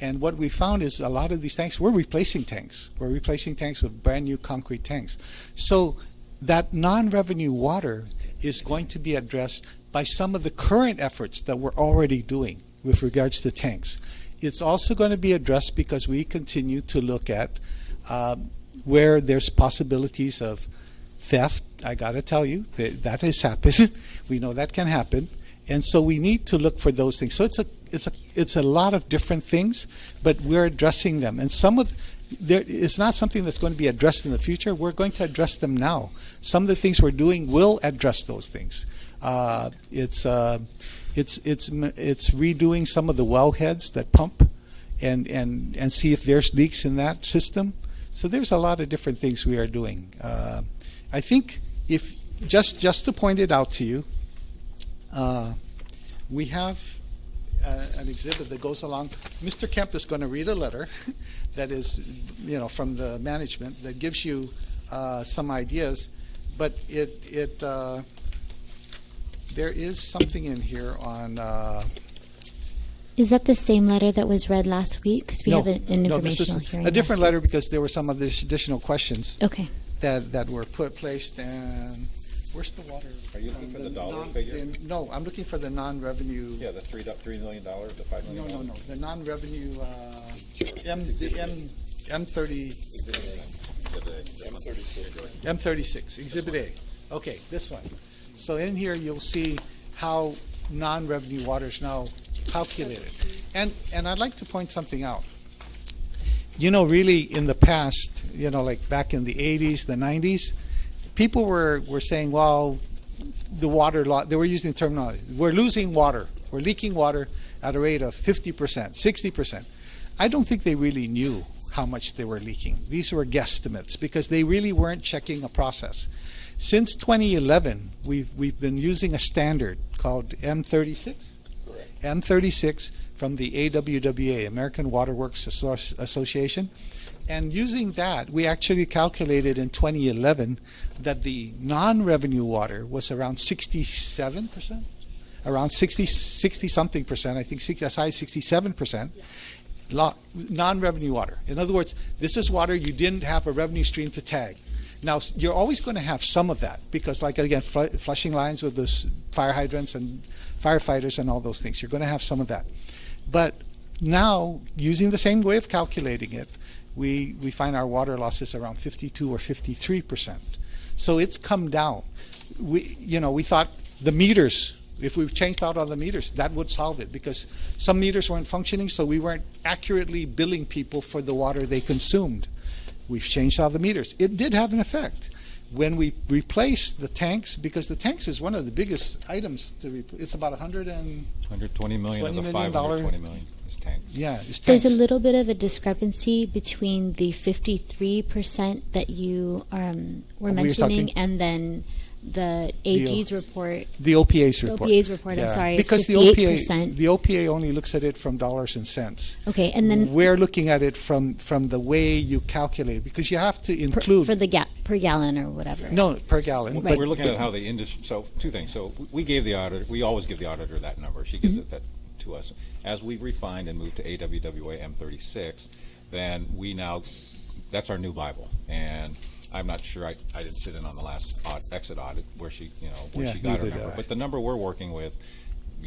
And what we found is a lot of these tanks, we're replacing tanks. We're replacing tanks with brand new concrete tanks. So that non-revenue water is going to be addressed by some of the current efforts that we're already doing with regards to tanks. It's also going to be addressed because we continue to look at where there's possibilities of theft. I got to tell you, that has happened. We know that can happen. And so we need to look for those things. So it's a lot of different things, but we're addressing them. And it's not something that's going to be addressed in the future. We're going to address them now. Some of the things we're doing will address those things. It's redoing some of the well heads that pump and see if there's leaks in that system. So there's a lot of different things we are doing. I think if just to point it out to you, we have an exhibit that goes along. Mr. Kemp is going to read a letter that is, from the management that gives you some ideas, but there is something in here on. Is that the same letter that was read last week? Because we have an informational this is hearing. a different last letter because there were some of the additional questions week. Okay. that were placed. And where's the water? Are you looking for the dollar figure? No, I'm looking for the non-revenue. Yeah, the $3 million, the $5 million. No. The non-revenue M30. M36, Exhibit A. Okay, this one. So in here you'll see how non-revenue water is now calculated. And I'd like to point something out. Really in the past, like back in the 80s, the 90s, people were saying, well, the water law, they were using the terminology, we're losing water, we're leaking water at a rate of 50%, 60%. I don't think they really knew how much they were leaking. These were guesstimates because they really weren't checking a process. Since 2011, we've been using a standard called M36. Correct. M36 from the AWWA, American Waterworks Association. And using that, we actually calculated in 2011 that the non-revenue water was around 67%, around 60-something percent, I think as high as 67%. Non-revenue water. In other words, this is water you didn't have a revenue stream to tag. Now, you're always going to have some of that because, like, again, flushing lines with the fire hydrants and firefighters and all those things, you're going to have some of that. But now, using the same way of calculating it, we find our water losses around 52 or 53%. So it's come down. We thought the meters, if we changed out all the meters, that would solve it because some meters weren't functioning, so we weren't accurately billing people for the water they consumed. We've changed out the meters. It did have an effect. When we replaced the tanks, because the tanks is one of the biggest items to replace, it's about $120 million of the $520 million is tanks. Yeah, it's tanks. There's a little bit of a discrepancy between the 53% that you were mentioning and then the AG's report. The OPA's report. The OPA's report, I'm sorry. Because the OPA only looks at it from dollars and cents. Okay, and then we're looking at it from the way you calculate, because you have to include for the per gallon or whatever. No, per gallon. Right. But We're looking at how the industry. So two things. So we gave the auditor. We always give the auditor that number. She gives it that to us. As we refined and moved to AWWA M36, then we now, that's our new Bible, and I'm not sure, I didn't sit in on the last exit audit where she, Yeah, she got her neither did number. I. But the number we're working with,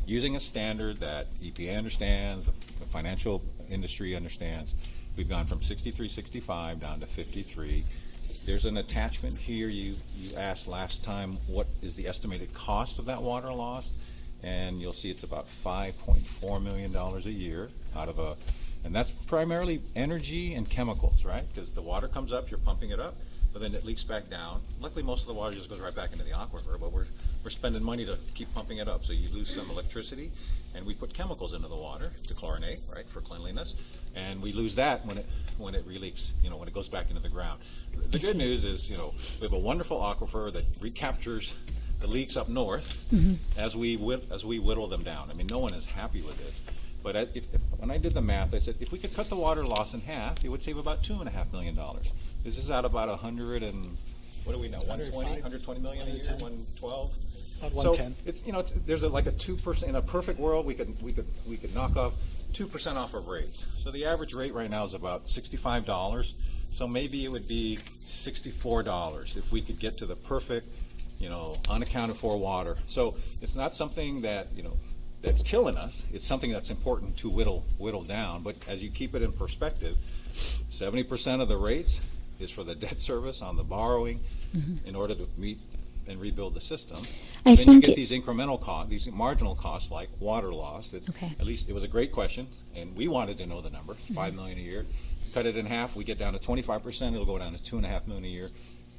using a standard that EPA understands, the financial industry understands, we've gone from 63, 65 down to 53. There's an attachment here. You asked last time, what is the estimated cost of that water loss? And you'll see it's about $5.4 million a year and that's primarily energy and chemicals, right? Because the water comes up, you're pumping it up, but then it leaks back down. Luckily, most of the water just goes right back into the aquifer, but we're spending money to keep pumping it up. So you lose some electricity, and we put chemicals into the water to chlorinate, right, for cleanliness, and we lose that when it re-leaks, when it goes back into the ground. The good news is, we have a wonderful aquifer that recaptures the leaks up north as we whittle them down. I mean, no one is happy with this. But when I did the math, I said, if we could cut the water loss in half, it would save about $2.5 million. This is out about 100 and, what do we know, 120 million a year, 112? About So 110. there's like a 2%, in a perfect world, we could knock off 2% off of rates. So the average rate right now is about $65. So maybe it would be $64 if we could get to the perfect, unaccounted for water. So it's not something that, that's killing us. It's something that's important to whittle down. But as you keep it in perspective, 70% of the rates is for the debt service on the borrowing in order to meet and rebuild the system. I Then you think get these incremental costs, these marginal costs like water loss. That At least it was a great question, and we wanted to know the number, $5 million a year. Cut it in half, we get down to 25%. It'll go down to $2.5 million a year.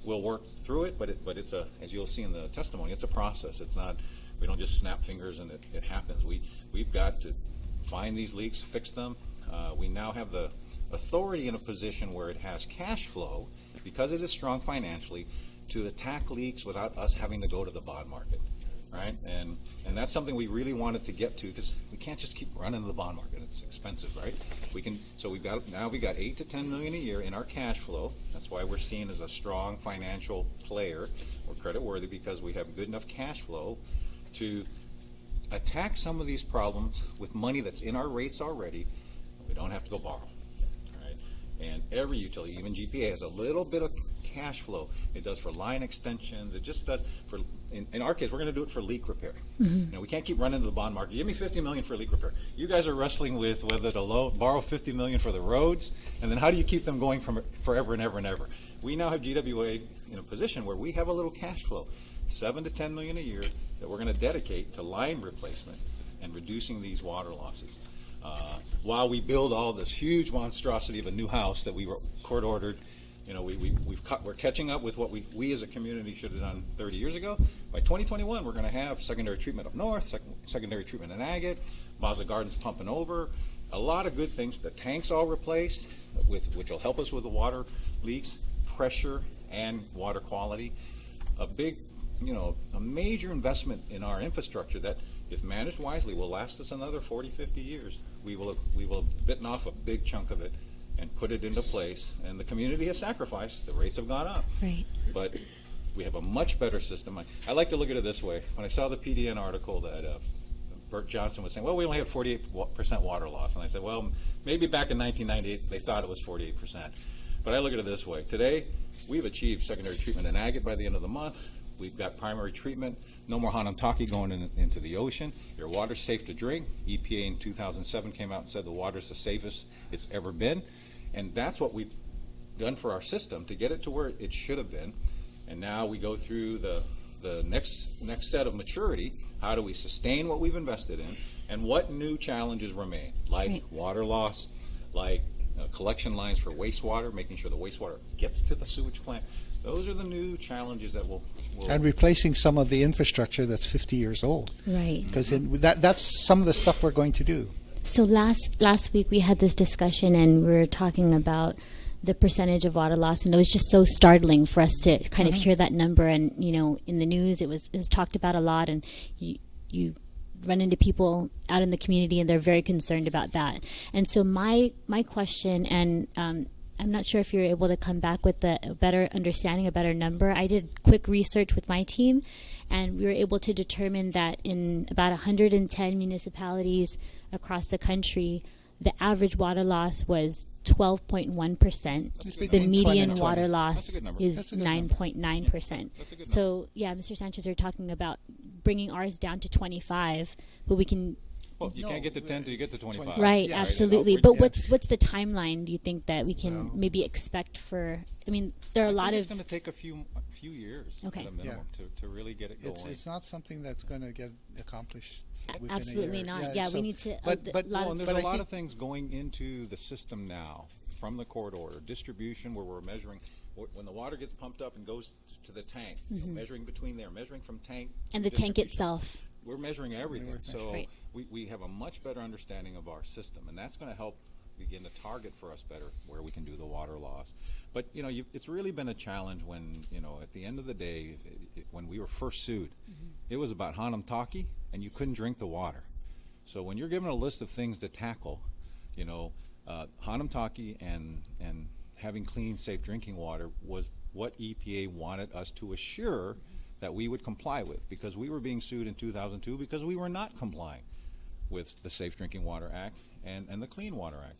We'll work through it, but it's as you'll see in the testimony, it's a process. It's not. We don't just snap fingers and it happens. We've got to find these leaks, fix them. We now have the authority in a position where it has cash flow, because it is strong financially, to attack leaks without us having to go to the bond market, right? And that's something we really wanted to get to, because we can't just keep running to the bond market. It's expensive, right? So we've got 8 to 10 million a year in our cash flow. That's why we're seen as a strong financial player. We're credit worthy because we have good enough cash flow to attack some of these problems with money that's in our rates already. We don't have to go borrow, right? And every utility, even GPA, has a little bit of cash flow. It does for line extensions. It just does for, in our case, we're going to do it for leak repair. We can't keep running to the bond market. Give me $50 million for leak repair. You guys are wrestling with whether to borrow $50 million for the roads, and then how do you keep them going forever and ever and ever? We now have GWA in a position where we have a little cash flow, $7 to $10 million a year, that we're going to dedicate to line replacement and reducing these water losses. While we build all this huge monstrosity of a new house that we were court ordered, we're catching up with what we as a community should have done 30 years ago. By 2021, we're going to have secondary treatment up north, secondary treatment in Agate, Mazza Gardens pumping over, a lot of good things. The tanks all replaced, which will help us with the water leaks, pressure, and water quality. A major investment in our infrastructure that, if managed wisely, will last us another 40, 50 years. We will have bitten off a big chunk of it and put it into place. And the community has sacrificed. The rates have gone up. Right. But we have a much better system. I like to look at it this way. When I saw the PDN article that Bert Johnson was saying, well, we only have 48% water loss. And I said, well, maybe back in 1998, they thought it was 48%. But I look at it this way. Today, we've achieved secondary treatment in Agate by the end of the month. We've got primary treatment, no more Hanamtaki going into the ocean. Your water's safe to drink. EPA in 2007 came out and said the water's the safest it's ever been. And that's what we've done for our system to get it to where it should have been. And now we go through the next set of maturity. How do we sustain what we've invested in? And what new challenges remain, like water loss, like collection lines for wastewater, making sure the wastewater gets to the sewage plant. Those are the new challenges that will and replacing some of the infrastructure that's 50 years old. Right. Because that's some of the stuff we're going to do. So last week we had this discussion and we were talking about the percentage of water loss, and it was just so startling for us to kind of hear that number. And in the news it was talked about a lot, and you run into people out in the community and they're very concerned about that. And so my question, and I'm not sure if you're able to come back with a better understanding, a better number. I did quick research with my team, and we were able to determine that in about 110 municipalities across the country, the average water loss was 12.1%. It's The between 20 median and 20. water That's a loss good number. is That's a good number. 9.9%. That's a good So, yeah, Mr. Sanchez, you're talking about bringing ours down to 25, but we can. Well, you No, can't get to 10 till you get to 25. Right, yes. absolutely. Right. But Yeah. what's the timeline? Do you think that we can Well- maybe expect for? I mean, there are a lot It's of. going to take a few years Okay. at a minimum to really get it going. It's not something that's going to get accomplished within a Absolutely year. not. Yeah, so- we need to. But, but, lot Well, of- and there's but a I lot think- of things going into the system now from the court order. Distribution, where we're measuring when the water gets pumped up and goes to the tank, measuring between there, measuring from tank. Mm-hmm. and the to tank distribution. itself. We're measuring everything. So Right. we have a much better understanding of our system, and that's going to help begin to target for us better where we can do the water loss. But, it's really been a challenge when, at the end of the day, when we were first sued, it was about Hanamtaki, and you couldn't drink the water. So when you're given a list of things to tackle, Hanamtaki and having clean, safe drinking water was what EPA wanted us to assure that we would comply with, because we were being sued in 2002 because we were not complying with the Safe Drinking Water Act and the Clean Water Act.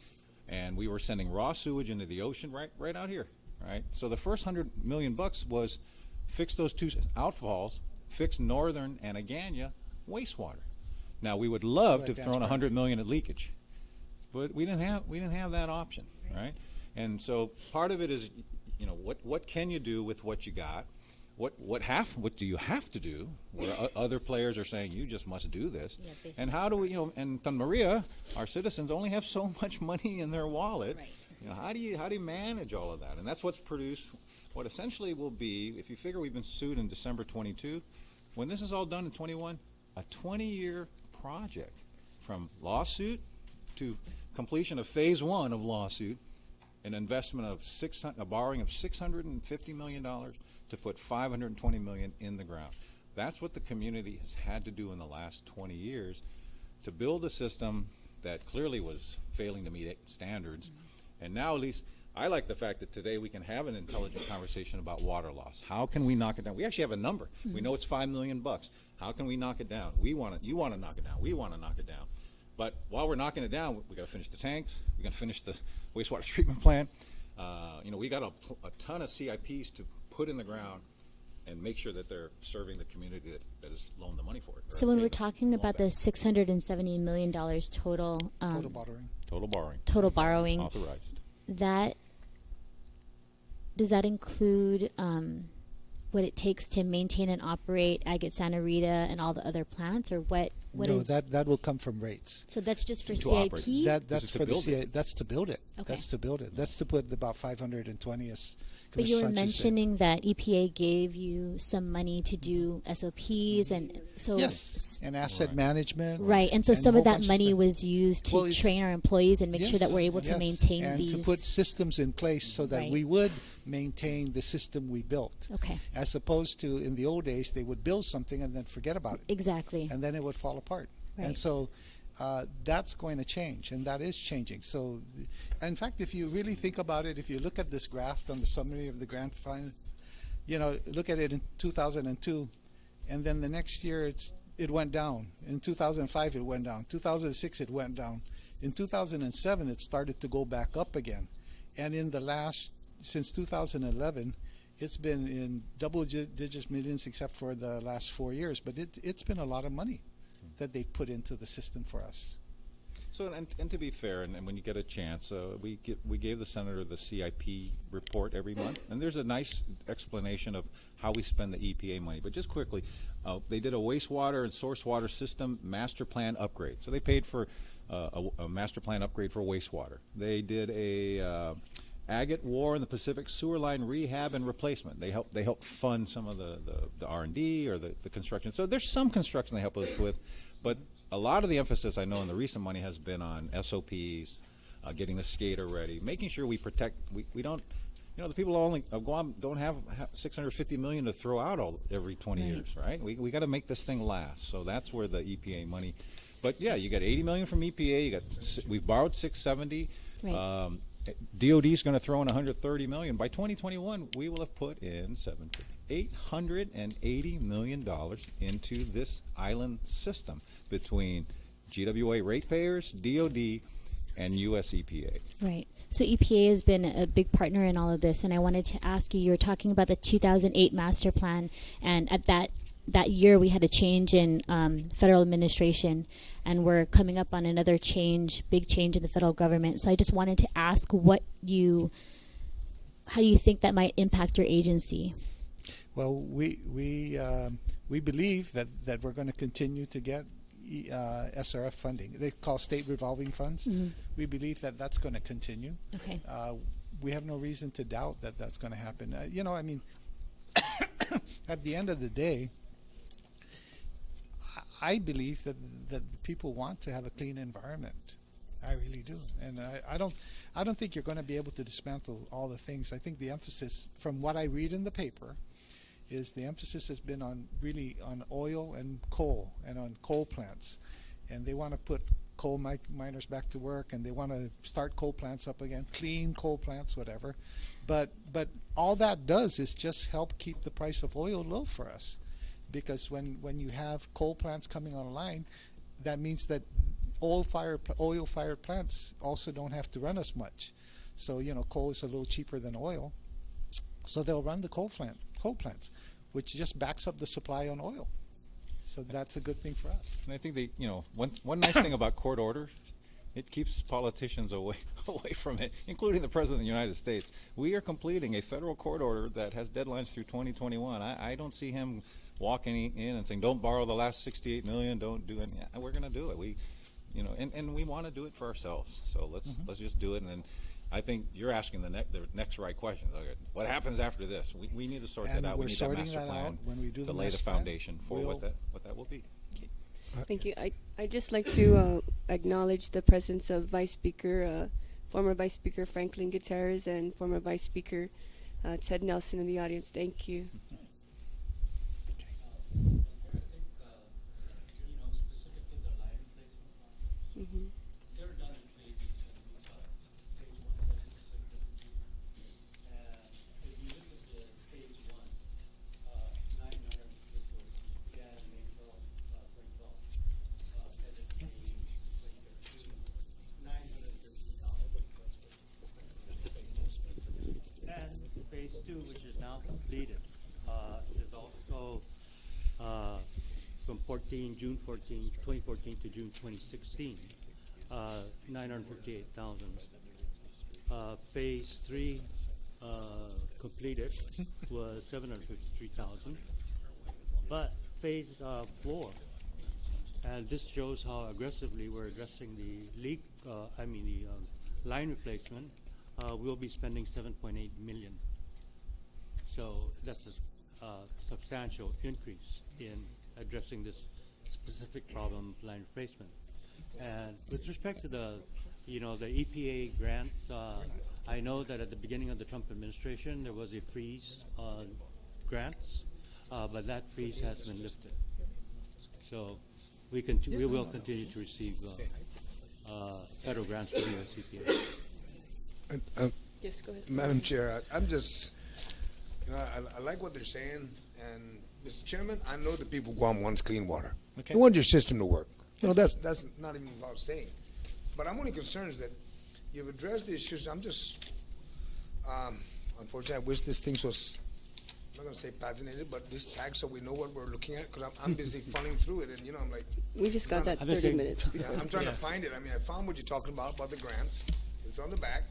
And we were sending raw sewage into the ocean right out here, right? So the first $100 million was fix those two outfalls, fix Northern and Agana wastewater. Now we would love to have thrown $100 million at leakage, but we didn't have that option, right? And so part of it is, what can you do with what you got? What do you have to do? Where other players are saying you just must do this, Yeah, basically. and how do we? And Tan Maria, our citizens only have so much money in their wallet. Right. How do you manage all of that? And that's what's produced what essentially will be, if you figure we've been sued in December 22, when this is all done in 21, a 20-year project from lawsuit to completion of phase one of lawsuit, an investment of a borrowing of $650 million to put $520 million in the ground. That's what the community has had to do in the last 20 years to build a system that clearly was failing to meet standards. And now, at least, I like the fact that today we can have an intelligent conversation about water loss. How can we knock it down? We actually have a number. We know it's $5 million. How can we knock it down? You want to knock it down. We want to knock it down. But while we're knocking it down, we got to finish the tanks. We got to finish the wastewater treatment plant. We got a ton of CIPs to put in the ground and make sure that they're serving the community that has loaned the money for it. So when we're talking about the $670 million total total borrowing. Total borrowing authorized, authorized. does that include what it takes to maintain and operate Agate Santa Rita and all the other plants, or what No, is that will come from rates. so that's just for To CIP? operate. That's is to for the build it. that's to build it. Okay. That's to build it. That's to put about 520 as But you were Commissioner Sanchez said. mentioning that EPA gave you some money to do SOPs, and so Yes, and asset Right. management. right, and so and some a of whole that bunch of money stuff. was used to Well, it's- train our employees and make sure that Yes, we're able to yes, maintain and these. to put systems in place so that Right. we would maintain the system we built, Okay, as opposed to in the old days they would build something and then forget about it, exactly. and then it would fall apart. Right. And so that's going to change, and that is changing. So, in fact, if you really think about it, if you look at this graph on the summary of the grant fund, look at it in 2002, and then the next year it went down. In 2005 it went down. 2006 it went down. In 2007 it started to go back up again. And in the since 2011, it's been in double digits millions except for the last 4 years. But it's been a lot of money that they've put into the system for us. So, and to be fair, and when you get a chance, we gave the senator the CIP report every month, and there's a nice explanation of how we spend the EPA money. But just quickly, they did a wastewater and source water system master plan upgrade. So they paid for a master plan upgrade for wastewater. They did a agate war in the Pacific sewer line rehab and replacement. They helped fund some of the R&D or the construction. So there's some construction they help us with, but a lot of the emphasis I know in the recent money has been on SOPs, getting the skater ready, making sure we protect. We don't, the people of Guam don't have $650 million to throw out every 20 Right. years, right? We got to make this thing last. So that's where the EPA money. But yeah, you got $80 million from EPA. We've borrowed $670. Right. DOD's going to throw in $130 million. By 2021, we will have put in $880 million into this island system between GWA ratepayers, DOD, and US EPA. Right. So EPA has been a big partner in all of this, and I wanted to ask you were talking about the 2008 master plan, and at that year we had a change in federal administration, and we're coming up on another big change in the federal government. So I just wanted to ask how you think that might impact your agency. Well, we believe that we're going to continue to get SRF funding. They call state revolving funds. Mm-hmm. We believe that that's going to continue. Okay. We have no reason to doubt that that's going to happen. I mean, at the end of the day, I believe that people want to have a clean environment. I really do, and I don't think you're going to be able to dismantle all the things. I think the emphasis, from what I read in the paper, is the emphasis has been on oil and coal and on coal plants, and they want to put coal miners back to work, and they want to start coal plants up again, clean coal plants, whatever. But all that does is just help keep the price of oil low for us, because when you have coal plants coming online, that means that oil-fired plants also don't have to run as much. So coal is a little cheaper than oil, so they'll run the coal plants, which just backs up the supply on oil. So that's a good thing for us. And I think one nice thing about court orders, it keeps politicians away from it, including the President of the United States. We are completing a federal court order that has deadlines through 2021. I don't see him walking in and saying, "Don't borrow the last $68 million. Don't do it." Yeah, we're going to do it. And we want to do it for ourselves. So let's just do it. And then I think you're asking the next right questions. Okay, what happens after this? We need to sort that out. We're We need sorting that master that plan out when we do to the lay the master plan. foundation for what that will be. Thank you. I'd just like to acknowledge the presence of former Vice Speaker Franklin Gutierrez and former Vice Speaker Ted Nelson in the audience. Thank you. Specific to the line replacement, Mm-hmm. they're done in phases. Phase 1, and if you look at the phase 1, 900 was began in April 2012, and then in 2013, 913,000. And phase 2, which is now completed, is also from June 14, 2014 to June 2016, 958,000. Phase 3 completed was 753,000. But phase 4, and this shows how aggressively we're addressing the line replacement. We'll be spending 7.8 million. So that's a substantial increase in addressing this specific problem, line replacement. And with respect to the EPA grants, I know that at the beginning of the Trump administration there was a freeze on grants, but that freeze has been lifted. So we will continue to receive federal grants from the US EPA. Yes, go ahead. Madam Chair, I'm just, I like what they're saying, and Mr. Chairman, I know the people of Guam wants clean water. Okay. They want your system to work. That's not even about saying. But I'm only concerned is that you've addressed the issues. I'm just, unfortunately, I wish this thing was, I'm not going to say paginated, but this tag so we know what we're looking at, because I'm busy funneling through it, and I'm like, We just got that 30 minutes yeah, before. I'm trying to find it. I mean, I found what you're talking about the grants. It's on the back.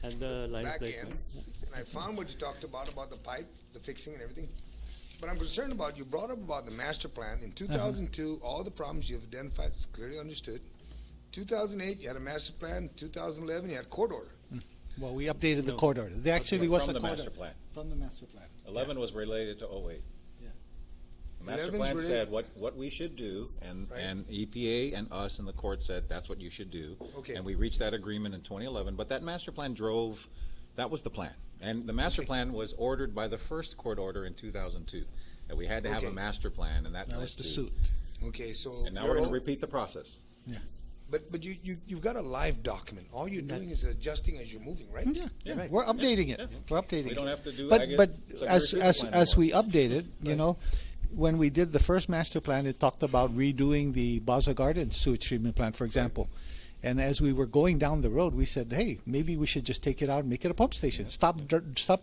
And the line Back replacement. end, and I found what you talked about the pipe, the fixing and everything. But I'm concerned about, you brought up about the master plan. In 2002, all the problems you've identified is clearly understood. 2008, you had a master plan. 2011, you had court order. Well, we updated the court order. There actually was a From the court master order. plan. From the master plan. 11 was related to 08. Yeah. The master 11's plan related- said what we should do, Right. and EPA and us and the court said that's what you should do. Okay. And we reached that agreement in 2011, but that master plan that was the plan. And the master plan was ordered by the first court order in 2002, that we had to have a Okay. master plan, and that That led was the to- suit. Okay, so. And now we're going to repeat the process. But you've got a live document. All you're doing is adjusting as you're moving, right? Yeah, Yeah. yeah. We're updating it. Yeah. We're updating We it. don't have to do But it's like as a repeat plan as anymore. we update it, when we did the first master plan, it talked about redoing the Baza Gardens sewage treatment plant, for example. And as we were going down the road, we said, hey, maybe we should just take it out and make it a pump station. Stop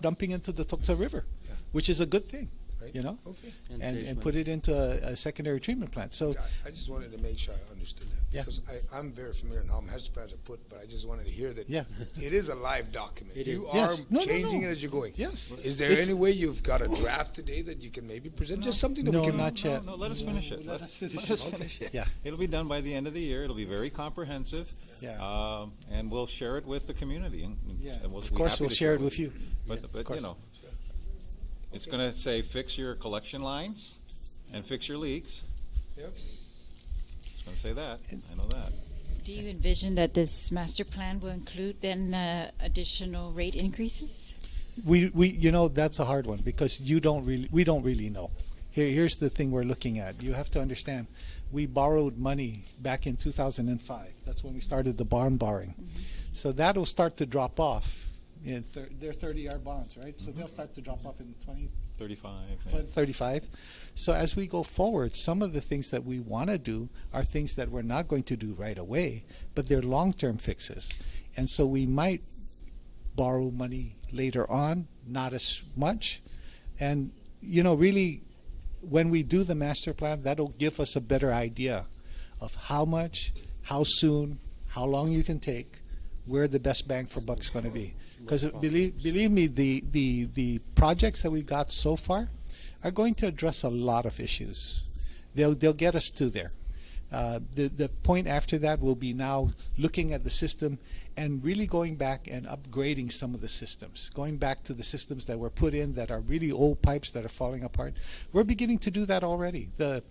dumping into the Tuxtla River, Yeah. which is a good thing, Right. you know, Okay. and put it into a secondary treatment plant. So I just wanted to make sure I understood that. Yeah. Because I'm very familiar on how master plans are put, but I just wanted to hear that Yeah. it is a live document. It You is. are Yes. No, no, changing no. it as you're going. yes, Is there It's- any way you've got a draft today that you can maybe present? Just something that No, we can. not yet. No, let us finish it. Let us finish Let it. us finish it. Yeah. It'll be done by the end of the year. It'll be very comprehensive. Yeah. And we'll share it with the community. Yeah. And we'll Of be course, happy we'll to share it with you. But course. you know, it's going to say fix your collection lines and fix your leaks. Yep. It's going to say that. I know that. Do you envision that this master plan will include then additional rate increases? We that's a hard one because we don't really know. Here's the thing we're looking at. You have to understand, we borrowed money back in 2005. That's when we started the bond borrowing. So that'll start to drop off. They're 30-year bonds, right? So they'll start to drop off in 35. 35. So as we go forward, some of the things that we want to do are things that we're not going to do right away, but they're long-term fixes. And so we might borrow money later on, not as much. And, really, when we do the master plan, that'll give us a better idea of how much, how soon, how long you can take, where the best bang for buck's going to be. Because believe me, the projects that we got so far are going to address a lot of issues. They'll get us to there. The point after that will be now looking at the system and really going back and upgrading some of the systems, going back to the systems that were put in that are really old pipes that are falling apart. We're beginning to do that already. The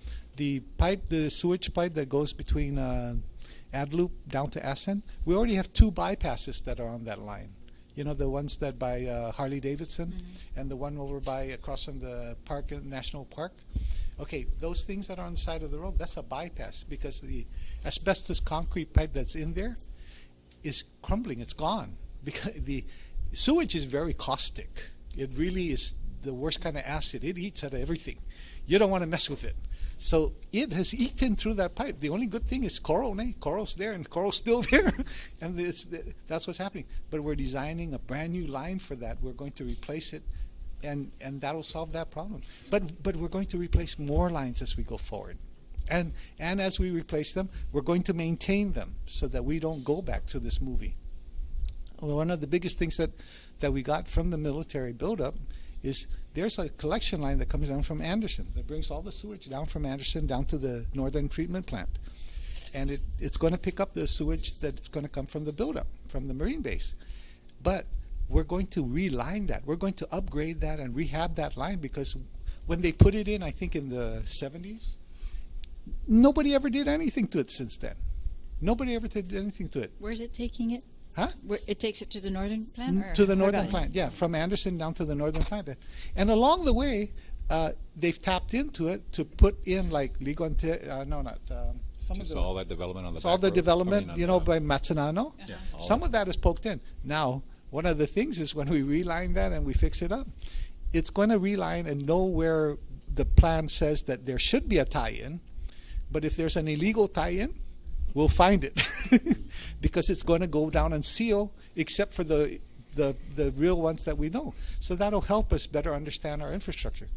sewage pipe that goes between Adloop down to Assen, we already have 2 bypasses that are on that line. The ones that by Harley Davidson and the one over by across from the park, National Park. Okay, those things that are on the side of the road, that's a bypass because the asbestos concrete pipe that's in there is crumbling. It's gone because the sewage is very caustic. It really is the worst kind of acid. It eats at everything. You don't want to mess with it. So it has eaten through that pipe. The only good thing is coral. Coral's there and coral's still there. And that's what's happening. But we're designing a brand new line for that. We're going to replace it, and that'll solve that problem. But we're going to replace more lines as we go forward. And as we replace them, we're going to maintain them so that we don't go back to this movie. Well, one of the biggest things that we got from the military buildup is there's a collection line that comes down from Anderson that brings all the sewage down from Anderson down to the northern treatment plant. And it's going to pick up the sewage that's going to come from the buildup, from the Marine base. But we're going to reline that. We're going to upgrade that and rehab that line because when they put it in, I think in the 70s, nobody ever did anything to it since then. Nobody ever did anything to it. Where's it taking it? Huh? Where it takes it to the northern plant? Or To the northern Hardline? plant, yeah, from Anderson down to the northern plant. And along the way, they've tapped into it to put in like some of Just the all that development on the it's all back the roads development, coming on by Matsunano. Yeah. Some of that is poked in. Now, one of the things is when we reline that and we fix it up, it's going to reline and know where the plan says that there should be a tie-in. But if there's an illegal tie-in, we'll find it because it's going to go down and seal, except for the real ones that we know. So that'll help us better understand our infrastructure.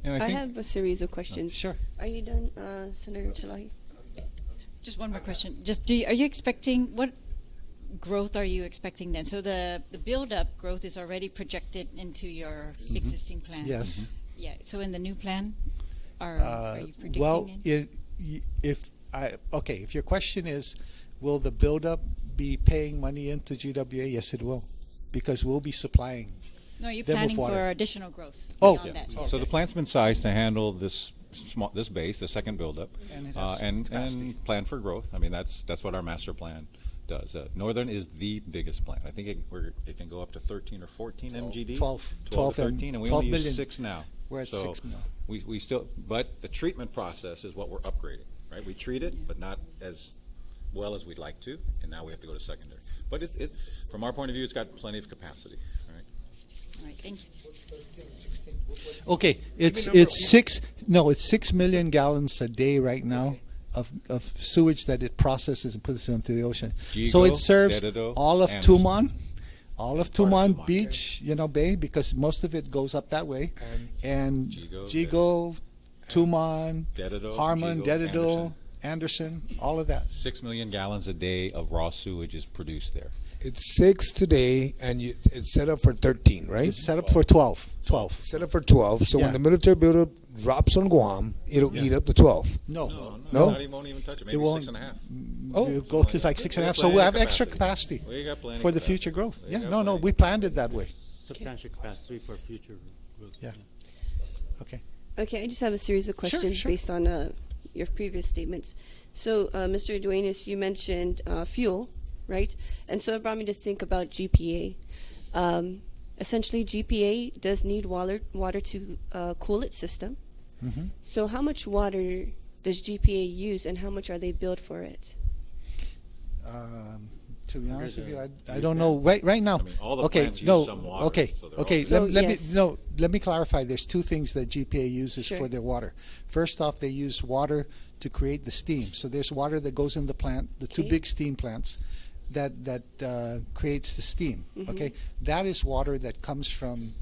And I think- have a series of questions. Sure. Are you done, Senator Chalahi? Just one more question. Are you expecting, what growth are you expecting then? So the build-up growth is already projected into your existing plan? Yes. Yeah, so in the new plan, are you predicting Well, it? if your question is, will the buildup be paying money into GWA? Yes, it will, because we'll be supplying. No, are you them with planning water. for additional growth Oh. beyond that? So the plant's been sized to handle this base, the second buildup, And it has capacity. and plan for growth. I mean, that's what our master plan does. Northern is the biggest plant. I think it can go up to 13 or 14 MGD. 12 to and 13, and we 12 only million. use 6 now. We're at So 6 mil. we still, but the treatment process is what we're upgrading, right? We treat it, but not as well as we'd like to, and now we have to go to secondary. But from our point of view, it's got plenty of capacity, right? All right, thank you. Okay, it's number it's 6 million gallons a day right now of sewage that it processes and puts into the ocean. Jigo, So it serves Dededo, all of Anderson. Tumon, all of And part of Tumon Tumon. Beach, Bay, because most of it goes up that way. And Jigo, Jigo, Tumon, Dededo, Harmon, Jigo, Dededo, Anderson, all of that. 6 million gallons a day of raw sewage is produced there. It's 6 today, and it's set up for 13, right? It's set up for 12. 12. Set up for 12. So Yeah. when the military buildup drops on Guam, it'll Yeah. eat up the 12. No. No? Not even, won't even touch it. Maybe It won't. 6.5. Oh. It'll go to like 6.5. have So plenty we'll of have extra capacity. capacity We got plenty for of the capacity. future growth. We Yeah, got no, plenty. we planned it that way. Substantial capacity for future growth. Yeah. Okay. Okay, I just have a series of questions sure. based on your previous statements. So, Mr. Duenas, you mentioned fuel, right? And so it brought me to think about GPA. Essentially, GPA does need water to cool its system. Mhm. So how much water does GPA use, and how much are they billed for it? To be honest with you, I Use don't know right now. I mean, all the Okay, plants use no, some water, okay, so they're okay. all- So, let yes. me let me clarify. There's two things that GPA uses Sure. for their water. First off, they use water to create the steam. So there's water that goes in the plant, the two Okay. big steam plants, that creates the steam. Mhm. Okay, that is water that comes from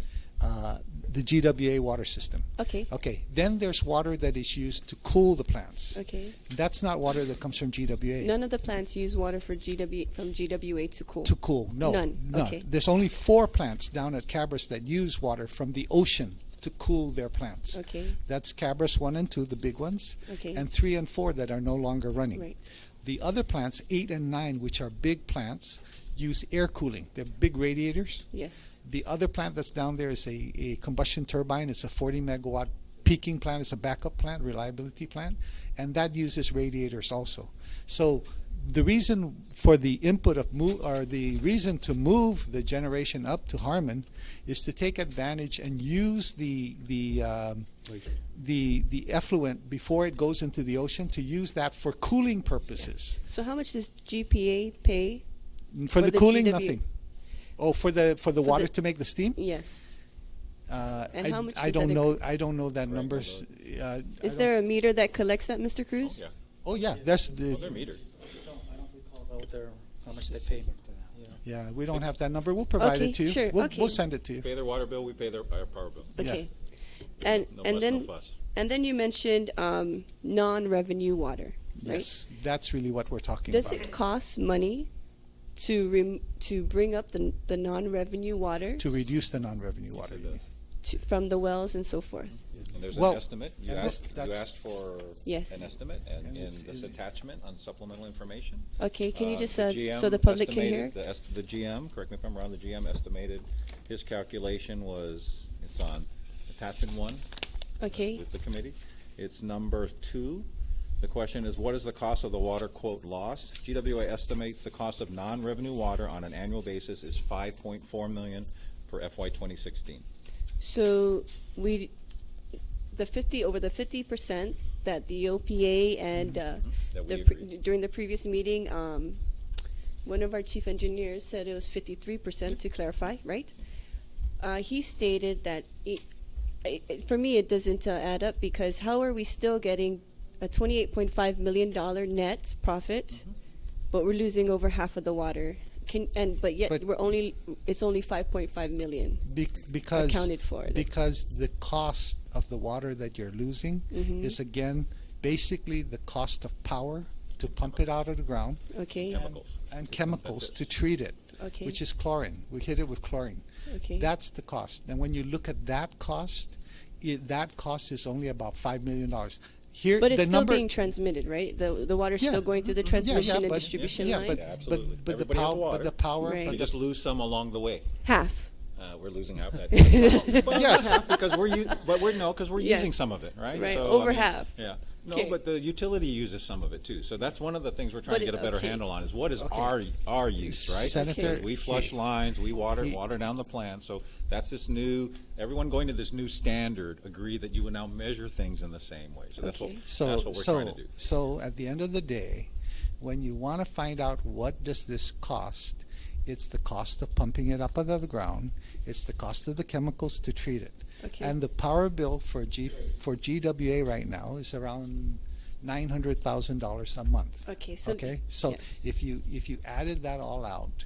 the GWA water system. Okay, Okay, then there's water that is used to cool the plants. okay. That's not water that comes from GWA. None of the plants use water from GWA to cool. To cool. No, None. none. Okay. There's only 4 plants down at Cabras that use water from the ocean to cool their plants. Okay, That's Cabras 1 and 2, the big ones, okay. and 3 and 4 that are no longer running. Right. The other plants, 8 and 9, which are big plants, use air cooling. They're big radiators. Yes. The other plant that's down there is a combustion turbine. It's a 40 megawatt peaking plant. It's a backup plant, reliability plant, and that uses radiators also. So the reason for the input of the reason to move the generation up to Harmon is to take advantage and use the effluent before it goes into the ocean, to use that for cooling purposes. So how much does GPA pay? For the the cooling, GW nothing. Oh, for the water the- to make the steam? Yes. And how much I does don't that know. I don't know that Right, numbers. Is there a meter that collects that, Mr. Cruz? Yeah. Oh yeah, that's Well, they're the. metered. I don't recall how much they pay. Yeah, we don't have that number. We'll provide Okay, it to you. sure, We'll okay. send it to you. Pay their water bill, we pay their power bill. Okay. And No and fuss, then no fuss. and then you mentioned non-revenue water, right? Yes, that's really what we're talking Does about. it cost money to bring up the non-revenue water To reduce the non-revenue water. Yes, it does. from the wells and so forth? And there's Well, an estimate. You and asked that's- for Yes. an estimate and And in it's- this attachment on supplemental information. Okay, can you just The so GM the public can hear? estimated- The GM, correct me if I'm wrong, the GM estimated his calculation was, it's on attachment 1 Okay, with the committee. It's number 2. The question is, what is the cost of the water, quote, loss? GWA estimates the cost of non-revenue water on an annual basis is $5.4 million for FY 2016. so over the 50% that the OPA and That we agreed. during the previous meeting, one of our chief engineers said it was 53%, to clarify, right? He stated that for me it doesn't add up, because how are we still getting a $28.5 million net profit, but we're losing over half of the water? But yet But- it's only 5.5 million Because accounted for. because the cost of the water that you're losing Mhm. is again basically the cost of power to pump it out of the ground Okay, Chemicals. and chemicals That's to treat it, okay, which is chlorine. We hit it with chlorine. okay. That's the cost. And when you look at that cost, that cost is only about $5 million. Here, But it's the still number, being transmitted, right? The water's Yeah. still going through the transmission and but- distribution yeah, lines? but, Yeah, absolutely. but the Everybody has power, water. but the power, Right. We but just the, lose some along the way. Half. We're losing half that. But Yes. half because we're Yes. using some of it, right? Right, So, over I mean, half. Yeah. No, Okay. but the utility uses some of it too. So that's one of the things we're trying But to get a better okay. handle on is what is Okay. our use, right? Senator, We flush lines, we water down the plant. So that's this new. Everyone going to this new standard agree that you will now measure things in the same way. So that's Okay. what we're trying to do. So at the end of the day, when you want to find out what does this cost, it's the cost of pumping it up out of the ground. It's the cost of the chemicals to treat it. Okay. And the power bill for GWA right now is around $900,000 a month. Okay, so So yes. if you added that all out,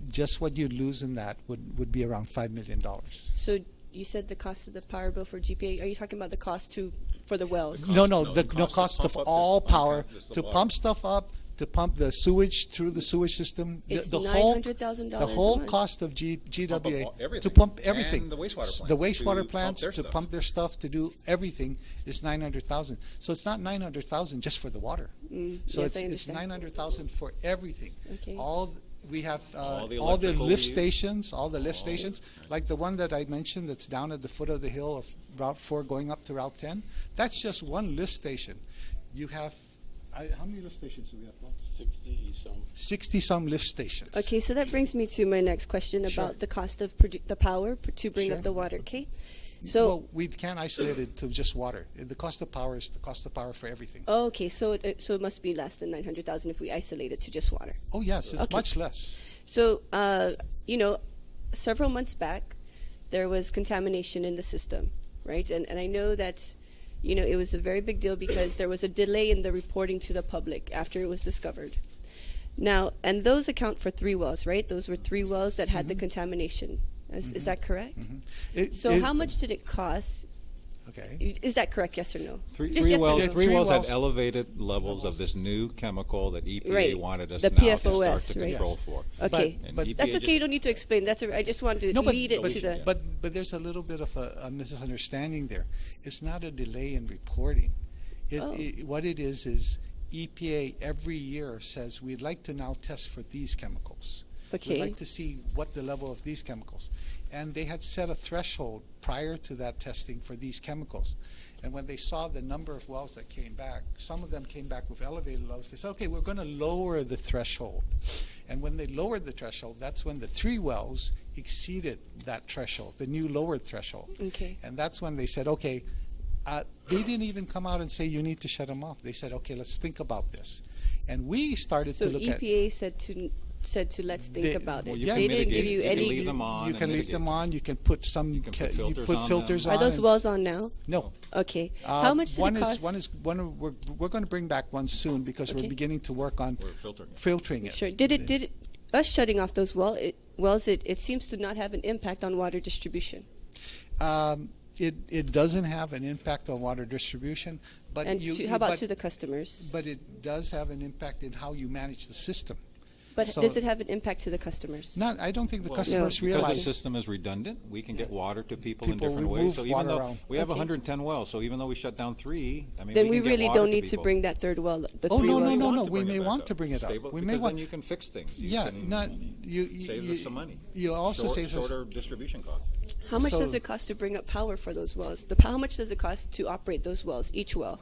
just what you'd lose in that would be around $5 million. So you said the cost of the power bill for GPA. Are you talking about the cost for the wells? No, the the cost to cost pump of up all this power this to water. pump stuff up, to pump the sewage through the sewage system. It's The whole $900,000 the whole a month? cost of Pump up GWA all- everything. to pump everything. And the wastewater The plants wastewater to plants pump their to stuff. pump their stuff, to do everything is 900,000. So it's not 900,000 just for the water. So yes, I it's understand. 900,000 for everything. Okay. We have All the all the electrical lift we use. stations, all the lift stations, like the one that I mentioned that's down at the foot of the hill of Route 4 going up to Route 10. That's just one lift station. You have, how many lift stations do we have, Paul? 60-some. 60-some lift stations. Okay, so that brings me to my next question about Sure. the cost of the power to bring Sure. up the water. Okay, so Well, we can't isolate it to just water. The cost of power is the cost of power for everything. okay, so it must be less than 900,000 if we isolate it to just water. Oh, yes, it's Okay. much less. So several months back, there was contamination in the system, right? And I know that it was a very big deal because there was a delay in the reporting to the public after it was discovered. Now, and those account for 3 wells, right? Those were 3 wells that had the contamination. Is that correct? So how much did it cost? Okay. Is that correct, yes or no? Three Just yes or wells, no. three Three wells had wells. elevated levels of this new chemical that EPA Right. wanted us The now to start PFOS, to right. control for. Okay, And But- EPA that's okay. just- You don't need to explain. I just wanted to No, but, lead it but, to the. but there's a little bit of a misunderstanding there. It's not a delay in reporting. Oh. What it is EPA every year says we'd like to now test for these chemicals. Okay. We'd like to see what the level of these chemicals. And they had set a threshold prior to that testing for these chemicals. And when they saw the number of wells that came back, some of them came back with elevated levels. They said, okay, we're going to lower the threshold. And when they lowered the threshold, that's when the 3 wells exceeded that threshold, the new lowered threshold. Okay. And that's when they said, okay, they didn't even come out and say you need to shut them off. They said, okay, let's think about this. And we started So to look at. EPA said to let's think They- about it. Well, you They can didn't give mitigate. you You can any. leave them on You and can leave mitigate. them on. You can put some. You can put filters put on filters them. on. Are those and- wells on now? No. Okay. How much did one it cost? We're going to bring back one soon because Okay. we're beginning to work on We're filtering it. filtering it. Sure. Did us shutting off those wells? It seems to not have an impact on water distribution. It doesn't have an impact on water distribution, but And how about to the customers? But it does have an impact in how you manage the system. But so- does it have an impact to the customers? I don't think the Well, customers because the realize. system is redundant, we can get water to people in People, different we ways. move So even water though around. we have Okay. 110 wells, so even though we shut down 3, I mean, Then we can get really water don't to need to people. bring that third well. The Oh, 3 no, wells. no, Want no. to We bring it may back want up. to bring it up. Stable- We may because want. then you can fix things. You Yeah, can not you. saves us some money. You also saves us. Shorter distribution costs. How much So- does it cost to bring up power for those wells? How much does it cost to operate those wells, each well?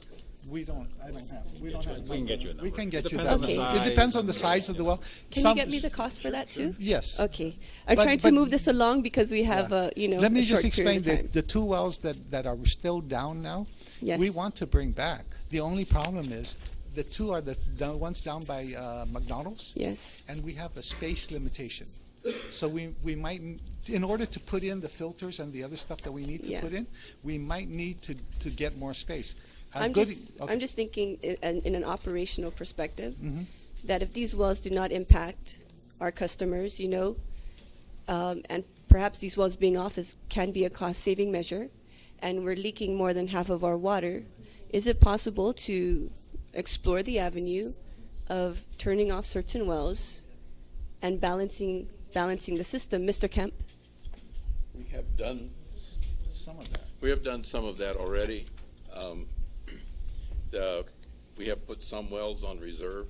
We don't. I don't have. We don't have. We can get you a We number. can It get you depends that. on the It size depends on and the size of the well. Can you get me the cost for that too? Yes. Okay. I'm But- trying to but- move this along because we have Yeah. a Let me just short period explain of time. the 2 wells that are still down now. Yes. We want to bring back. The only problem is the 2 are the ones down by McDonald's, Yes. and we have a space limitation. So we might, in order to put in the filters and the other stuff that we need to Yeah. put in, we might need to get more space. I'm okay. just thinking in an operational perspective Mhm. that if these wells do not impact our customers, and perhaps these wells being off can be a cost-saving measure, and we're leaking more than half of our water, is it possible to explore the avenue of turning off certain wells and balancing the system, Mr. Kemp? We have done Some of that. We have done some of that already. We have put some wells on reserve.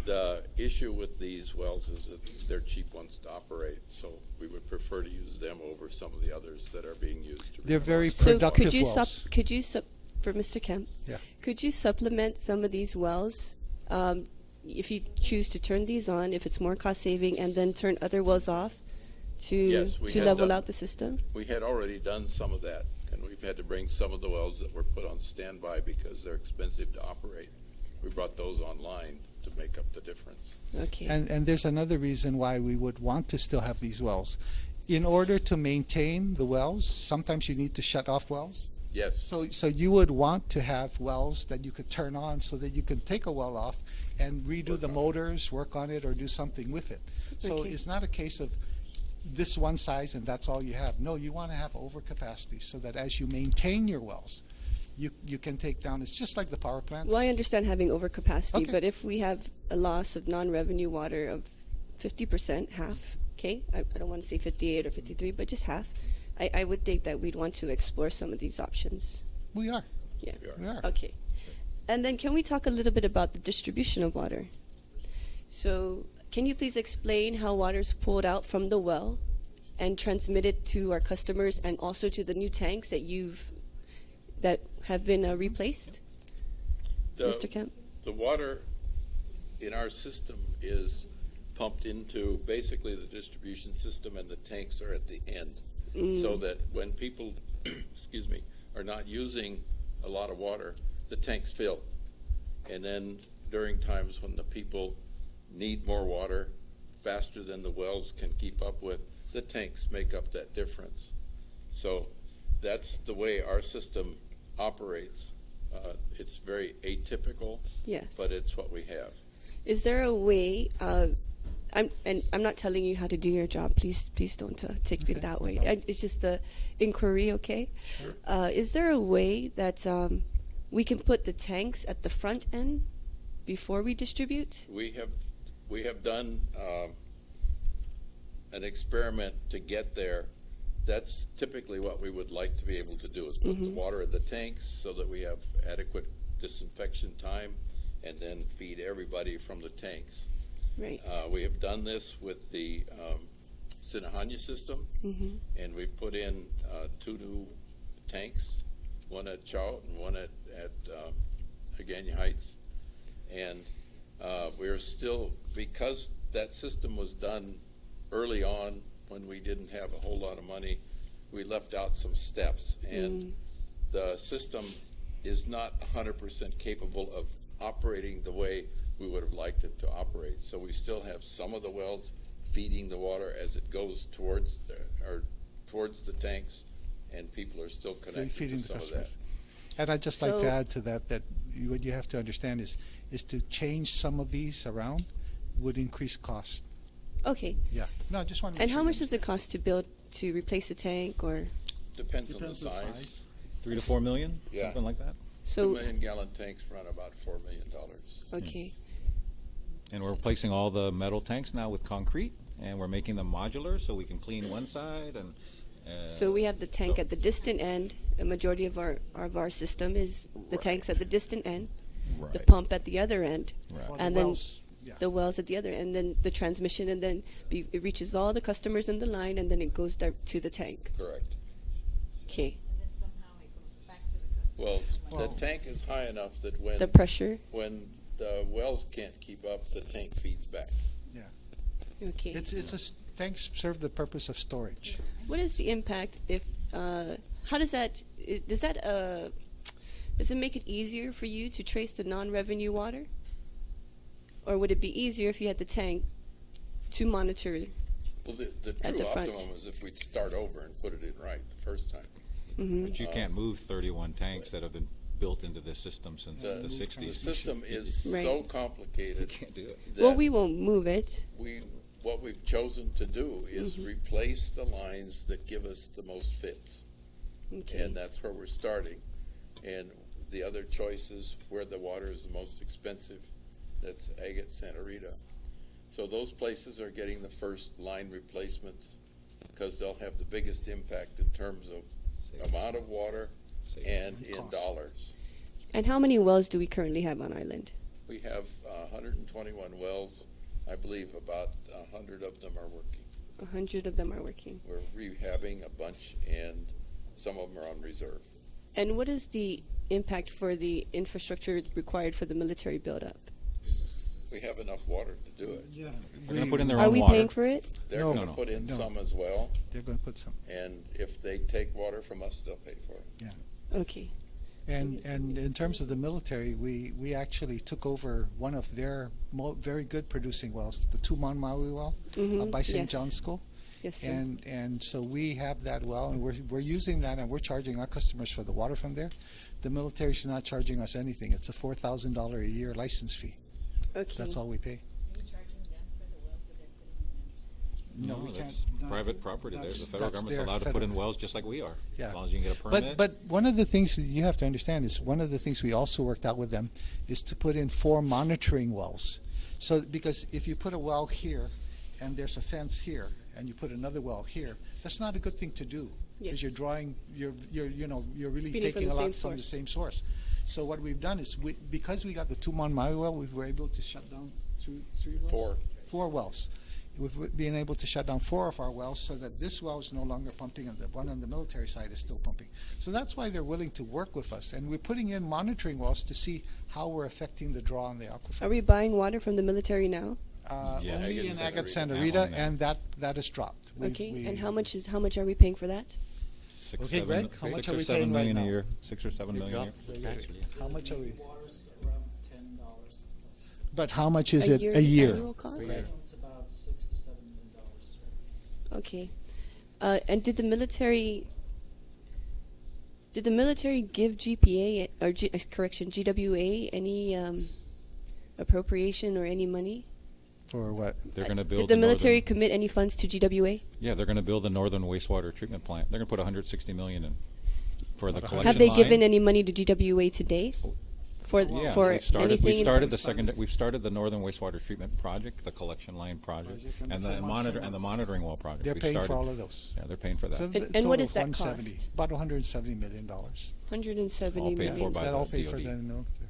The issue with these wells is that they're cheap ones to operate, so we would prefer to use them over some of the others that are being used. They're very So productive could you wells. for Mr. Kemp? Yeah. Could you supplement some of these wells, if you choose to turn these on, if it's more cost saving, and then turn other wells off to Yes, we had level done- out the system? We had already done some of that, and we've had to bring some of the wells that were put on standby because they're expensive to operate. We brought those online to make up the difference. Okay. And there's another reason why we would want to still have these wells. In order to maintain the wells, sometimes you need to shut off wells. Yes. So you would want to have wells that you could turn on so that you can take a well off and redo the motors, work on it, or do something with it. So Okay. it's not a case of this one size and that's all you have. No, you want to have overcapacity so that as you maintain your wells, you can take down. It's just like the power plants. Well, I understand having overcapacity, Okay. but if we have a loss of non-revenue water of 50%, half, okay, I don't want to say 58 or 53, but just half, I would think that we'd want to explore some of these options. We are. Yeah. We are. Okay. And then can we talk a little bit about the distribution of water? So can you please explain how water is pulled out from the well and transmitted to our customers and also to the new tanks that have been replaced? Mr. Kemp? The water in our system is pumped into basically the distribution system, and the tanks are at the end. So that when people, excuse me, are not using a lot of water, the tanks fill. And then during times when the people need more water faster than the wells can keep up with, the tanks make up that difference. So that's the way our system operates. It's very atypical, Yes. but it's what we have. Is there a way? I'm not telling you how to do your job. Please don't take it that way. It's just a inquiry, okay? Sure. Is there a way that we can put the tanks at the front end before we distribute? We have done an experiment to get there. That's typically what we would like to be able to do, is put the water in the tanks so that we have adequate disinfection time, and then feed everybody from the tanks. Right. We have done this with the Sinahanya system, and we've put in 2 new tanks, one at Chout and one at Agania Heights. And we're still, because that system was done early on when we didn't have a whole lot of money, we left out some steps. And the system is not 100% capable of operating the way we would have liked it to operate. So we still have some of the wells feeding the water as it goes towards the tanks, and people are still connected Feeding to the some of that. customers. And I'd just like to So- add to that what you have to understand is to change some of these around would increase cost. Okay. Yeah. No, I just want to. And how much does it cost to replace a tank or Depends on the size. 3 to 4 million, Yeah. something like that. 2 so? million-gallon tanks run about $4 million. Okay. And we're replacing all the metal tanks now with concrete, and we're making them modular so we can clean one side and. So we have the tank at the distant end. A majority of our system is the tanks at the distant end, the Right. pump at the other end, Right. Well, and the then wells, yeah. the wells at the other end, and then the transmission, and then it reaches all the customers in the line, and then it goes to the tank. Correct. Okay. Well, Well- the tank is high enough that when The pressure. the wells can't keep up, the tank feeds back. Okay. Tanks serve the purpose of storage. What is the impact if? How does that? Does it make it easier for you to trace the non-revenue water, or would it be easier if you had the tank to monitor? Well, the At true the front. optimum is if we'd start over and put it in right the first time. Mm-hmm. But you can't move 31 tanks that have been built into this system since the The 60s. system is Right. so You complicated can't do it. that Well, we won't move it. what we've chosen to do is replace the lines that give us the most fits. Okay. And that's where we're starting. And the other choice is where the water is the most expensive. That's Agate, Santa Rita. So those places are getting the first line replacements because they'll have the biggest impact in terms of amount of water and in Cost. dollars. And how many wells do we currently have on island? We have 121 wells. I believe about 100 of them are working. 100 of them are working. We're rehabbing a bunch, and some of them are on reserve. And what is the impact for the infrastructure required for the military buildup? We have enough water to do it. Yeah. They're going to put in their Are own we water. paying for it? They're No. going to put in No. some as well, They're going to put some. and if they take water from us, they'll pay for it. Okay. And in terms of the military, we actually took over one of their very good producing wells, the Tuman Maui well, Mhm, by St. yes. John's School. Yes, sir. And so we have that well, and we're using that, and we're charging our customers for the water from there. The military is not charging us anything. It's a $4,000 a year license fee. Okay. That's all we pay. No, we that's can't. private property there. The federal That's government's their allowed to put in wells just like we are. Yeah. As long as you can get a permit. But one of the things that you have to understand is one of the things we also worked out with them is to put in 4 monitoring wells. So because if you put a well here and there's a fence here and you put another well here, that's not a good thing to do because Yes. you're drawing you're really Feeding from taking the a lot same from the source. same source. So what we've done is because we got the 2 Mon Mai well, we were able to shut down three wells? 4 wells. We've been able to shut down 4 of our wells so that this well is no longer pumping and the one on the military side is still pumping. So that's why they're willing to work with us. And we're putting in monitoring wells to see how we're affecting the draw on the aquifer. Are we buying water from the military now? Yeah, Only Agate in Santa Agate Santa Rita. Rita, That and that has dropped. Okay. And how much are we paying for that? Okay, Greg, how much are we 6 or 7 paying right million a now? year. 6 or 7 million a year. How much are we? Water's around $10. But how much is it a yearly year? annual cost? It's about $6 to $7 million. Okay. And did the military give GPA or GWA any appropriation or any money? For what? They're going to build Did the military northern, commit any funds to GWA? Yeah, they're going to build the northern wastewater treatment plant. They're going to put 160 million in for the collection Have they line. given any money to GWA today? For Yeah, for we've started, anything? we've started the northern wastewater treatment project, the collection line project, and the monitoring well project. They're We've paying for started- all of those. Yeah, they're paying for that. So And a what total does of that 170, cost? about $170 million. 170 All paid million. for by That the all paid for DoD. the military.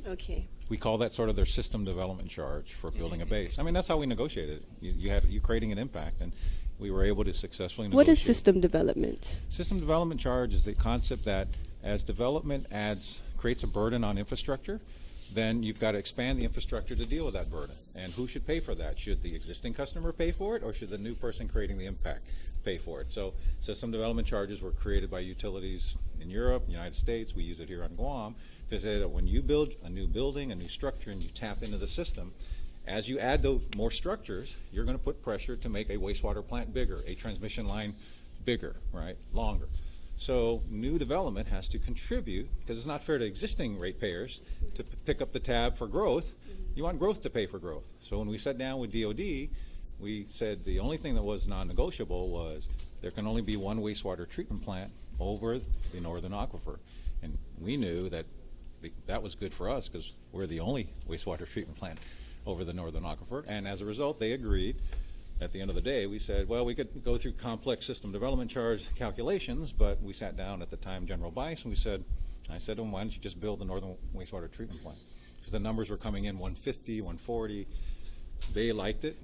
Okay. We call that sort of their system development charge for building a base. I mean, that's how we negotiated it. You creating an impact, and we were able to successfully negotiate. What is system development? System development charge is the concept that as development creates a burden on infrastructure, then you've got to expand the infrastructure to deal with that burden. And who should pay for that? Should the existing customer pay for it, or should the new person creating the impact pay for it? So system development charges were created by utilities in Europe, United States. We use it here on Guam to say that when you build a new building, a new structure, and you tap into the system, as you add those more structures, you're going to put pressure to make a wastewater plant bigger, a transmission line bigger, right, longer. So new development has to contribute, because it's not fair to existing ratepayers to pick up the tab for growth. You want growth to pay for growth. So when we sat down with DOD, we said the only thing that was non-negotiable was there can only be one wastewater treatment plant over the northern aquifer. And we knew that that was good for us because we're the only wastewater treatment plant over the northern aquifer. And as a result, they agreed. At the end of the day, we said, well, we could go through complex system development charge calculations, but we sat down at the time, General Bice, and I said to him, why don't you just build the northern wastewater treatment plant? Because the numbers were coming in 150, 140. They liked it.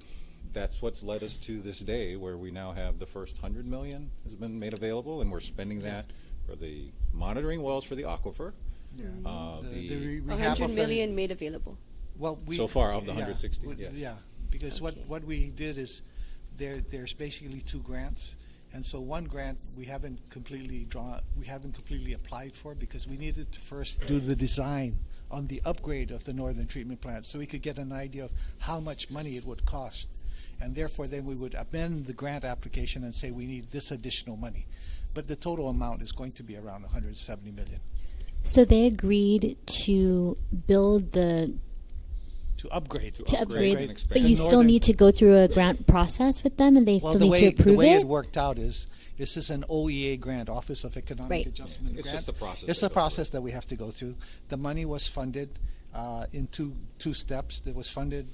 That's what's led us to this day where we now have the first 100 million has been made available, and we're spending that for the monitoring wells for the aquifer. Yeah. The rehab 100 of the- million made available. Well, So far of the 160, yes. Yeah, because Okay. what we did is there's basically 2 grants, and so one grant we haven't completely applied for because we needed to first do the design on the upgrade of the northern treatment plant so we could get an idea of how much money it would cost, and therefore then we would amend the grant application and say we need this additional money, but the total amount is going to be around 170 million. So they agreed to build To upgrade. to upgrade, and expand. but The you still northern- need to go through a grant process with them, and they Well, still need to the approve way it. it worked out is this is an OEA grant, Office of Economic Right. Adjustment It's grant. just a process It's that a goes process that we have to go through. The money was funded in two steps. It was funded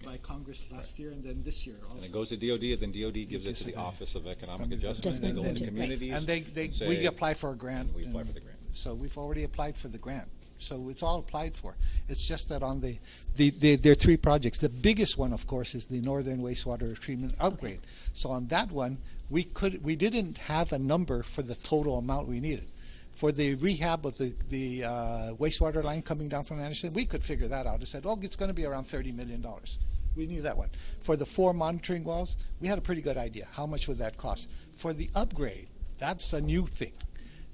by Congress last year and then this year also. And it goes to DOD, and then DOD gives it to the Office of Economic Adjustment, and they go to Adjustment, right. communities. And we say- apply for a grant. We apply and for the grant. So we've already applied for the grant. So it's all applied for. It's just that on there are 3 projects. The biggest one, of course, is the Northern Wastewater Treatment Upgrade. So on that one, we didn't have a number for the total amount we needed. For the rehab of the wastewater line coming down from Anderson, we could figure that out. I said, oh, it's going to be around $30 million. We knew that one. For the 4 monitoring wells, we had a pretty good idea. How much would that cost? For the upgrade, that's a new thing.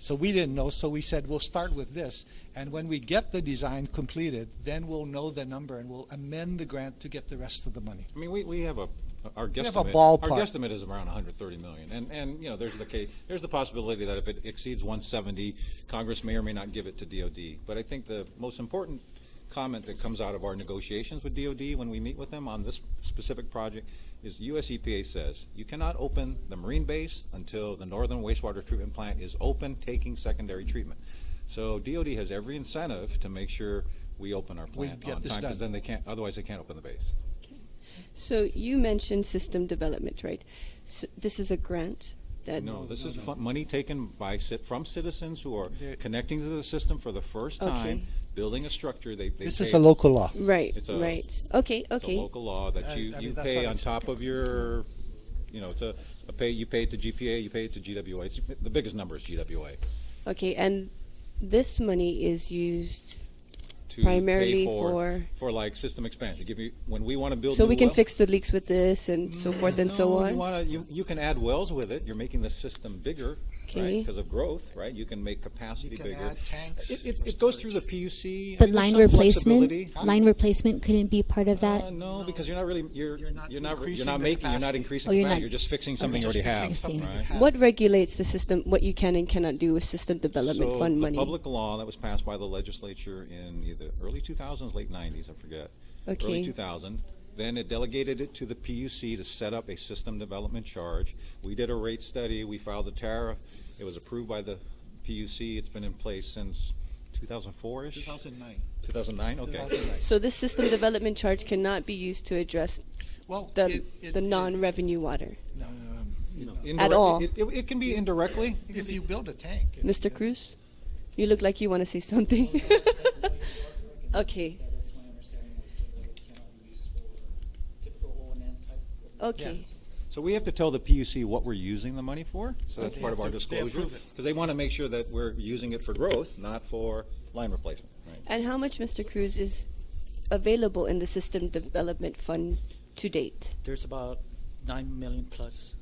So we didn't know, so we said, we'll start with this. And when we get the design completed, then we'll know the number and we'll amend the grant to get the rest of the money. I mean, we have a Our have a guesstimate, ballpark. our guesstimate is around 130 million. And you know, there's the possibility that if it exceeds 170, Congress may or may not give it to DOD. But I think the most important comment that comes out of our negotiations with DOD when we meet with them on this specific project is US EPA says you cannot open the marine base until the northern wastewater treatment plant is open, taking secondary treatment. So DOD has every incentive to make sure we open our plant get on this time, because done. then otherwise they can't open the base. So you mentioned system development, right? So this is a grant that No, this is money taken from citizens who are They're- connecting to the system for the first time, Okay. building a structure. This pay- is a local law. right, It's a- right. Okay, It's a okay. local law that I you mean, that's pay what on it's- top of your, you know, it's a pay, you pay it to GPA, you pay it to GWA. The biggest number is GWA. Okay, and this money is used To primarily pay for like system expansion. When we want to build so new we can wells- fix the leaks with this and so forth and so No, on. you can add wells with it. You're making the system bigger, Okay. right? Because of growth, right? You can make capacity You can bigger. add tanks. It goes through the PUC. But I mean, there's line some replacement, flexibility. line replacement couldn't be part of that. No, because you're not really You're not you're increasing not the making you're not capacity. increasing Oh, you're capacity. not- You're just fixing something you Just already fixing have. something Right? you have. What regulates the system, what you can and cannot do with system development So fund the money? public law that was passed by the legislature in either early 2000s, late 90s, I forget. Okay. Early 2000. Then it delegated it to the PUC to set up a system development charge. We did a rate study. We filed a tariff. It was approved by the PUC. It's been in place since 2004-ish? 2009. 2009? Okay. 2009. So this system development charge cannot be used to address Well, the non-revenue water. Indirect- all. It can be indirectly. If you build a tank. Mr. Cruz, you look like you want to say something. Okay, That is my understanding was so that it cannot be used for typical O&M type. okay. So we have to tell the PUC what we're using the money for, so that's They part of have our to- they disclosure. approve it. Because they want to make sure that we're using it for growth, not for line replacement. Right? And how much, Mr. Cruz, is available in the system development fund to date? There's about 9 million plus